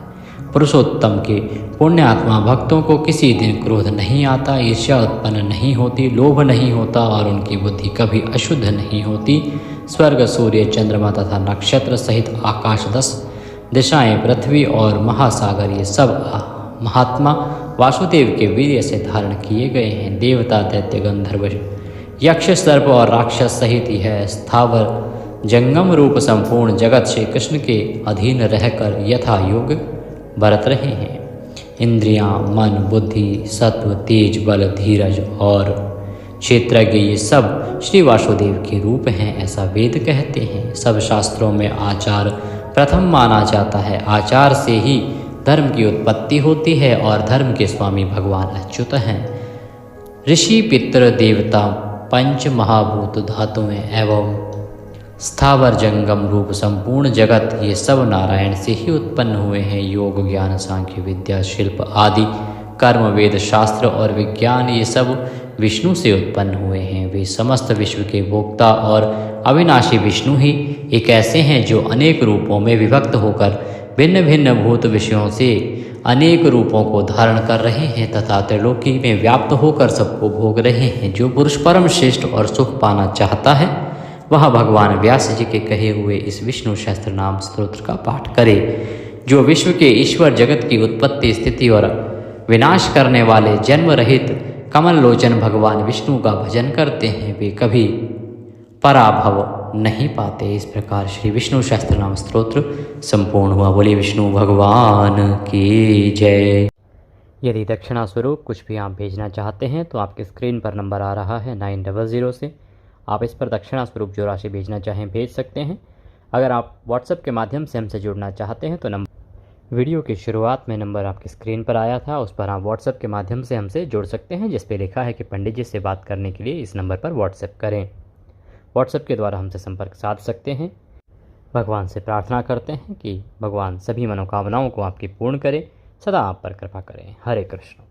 पुरुषोत्तम के पुण्यात्मा भक्तों को किसी दिन क्रोध नहीं आता, ईर्ष्या उत्पन्न नहीं होती, लोभ नहीं होता और उनकी बुद्धि कभी अशुद्ध नहीं होती। स्वर्ग, सूर्य, चंद्रमा तथा नक्षत्र सहित आकाश, 10 दिशाएं, पृथ्वी और महासागर, ये सब महात्मा वासुदेव के वीर्य से धारण किए गए हैं। देवता, दैत्य, गंधर्व, यक्ष, सर्प और राक्षस सहित यह स्थावर जंगम रूप संपूर्ण जगत श्री कृष्ण के अधीन रहकर यथा योग बरत रहे हैं। इंद्रियां, मन, बुद्धि, सत्व, तेज, बल, धीरज और क्षेत्रज्ञ, ये सब श्री वासुदेव के रूप हैं, ऐसा वेद कहते हैं। सब शास्त्रों में आचार प्रथम माना जाता है। आचार से ही धर्म की उत्पत्ति होती है और धर्म के स्वामी भगवान अच्युत हैं। ऋषि, पितृ, देवता, पंच महाभूत धातुएं एवं स्थावर जंगम रूप संपूर्ण जगत, ये सब नारायण से ही उत्पन्न हुए हैं। योग, ज्ञान, सांख्य, विद्या, शिल्प आदि कर्म, वेद, शास्त्र और विज्ञान, ये सब विष्णु से उत्पन्न हुए हैं। वे समस्त विश्व के भोक्ता और अविनाशी विष्णु ही एक ऐसे हैं जो अनेक रूपों में विभक्त होकर भिन्न भिन्न भूत विषयों से अनेक रूपों को धारण कर रहे हैं तथा त्रिलोकी में व्याप्त होकर सबको भोग रहे हैं। जो पुरुष परम श्रेष्ठ और सुख पाना चाहता है, वह भगवान व्यास जी के कहे हुए इस विष्णु सहस्त्र नाम स्तोत्र का पाठ करे। जो विश्व के ईश्वर, जगत की उत्पत्ति, स्थिति और विनाश करने वाले जन्म रहित कमल लोचन भगवान विष्णु का भजन करते हैं, वे कभी पराभव नहीं पाते। इस प्रकार श्री विष्णु सहस्त्र नाम स्तोत्र संपूर्ण हुआ। बोलिए विष्णु भगवान की जय। यदि दक्षिणा स्वरूप कुछ भी आप भेजना चाहते हैं तो आपकी स्क्रीन पर नंबर आ रहा है 900 से, आप इस पर दक्षिणा स्वरूप जो राशि भेजना चाहें भेज सकते हैं। अगर आप व्हाट्सएप के माध्यम से हमसे जुड़ना चाहते हैं तो नंबर वीडियो की शुरुआत में नंबर आपकी स्क्रीन पर आया था, उस पर आप व्हाट्सएप के माध्यम से हमसे जुड़ सकते हैं, जिस पे लिखा है कि पंडित जी से बात करने के लिए इस नंबर पर व्हाट्सएप करें। व्हाट्सएप के द्वारा हमसे संपर्क साध सकते हैं। भगवान से प्रार्थना करते हैं कि भगवान सभी मनोकामनाओं को आपकी पूर्ण करें, सदा आप पर कृपा करें। हरे कृष्ण।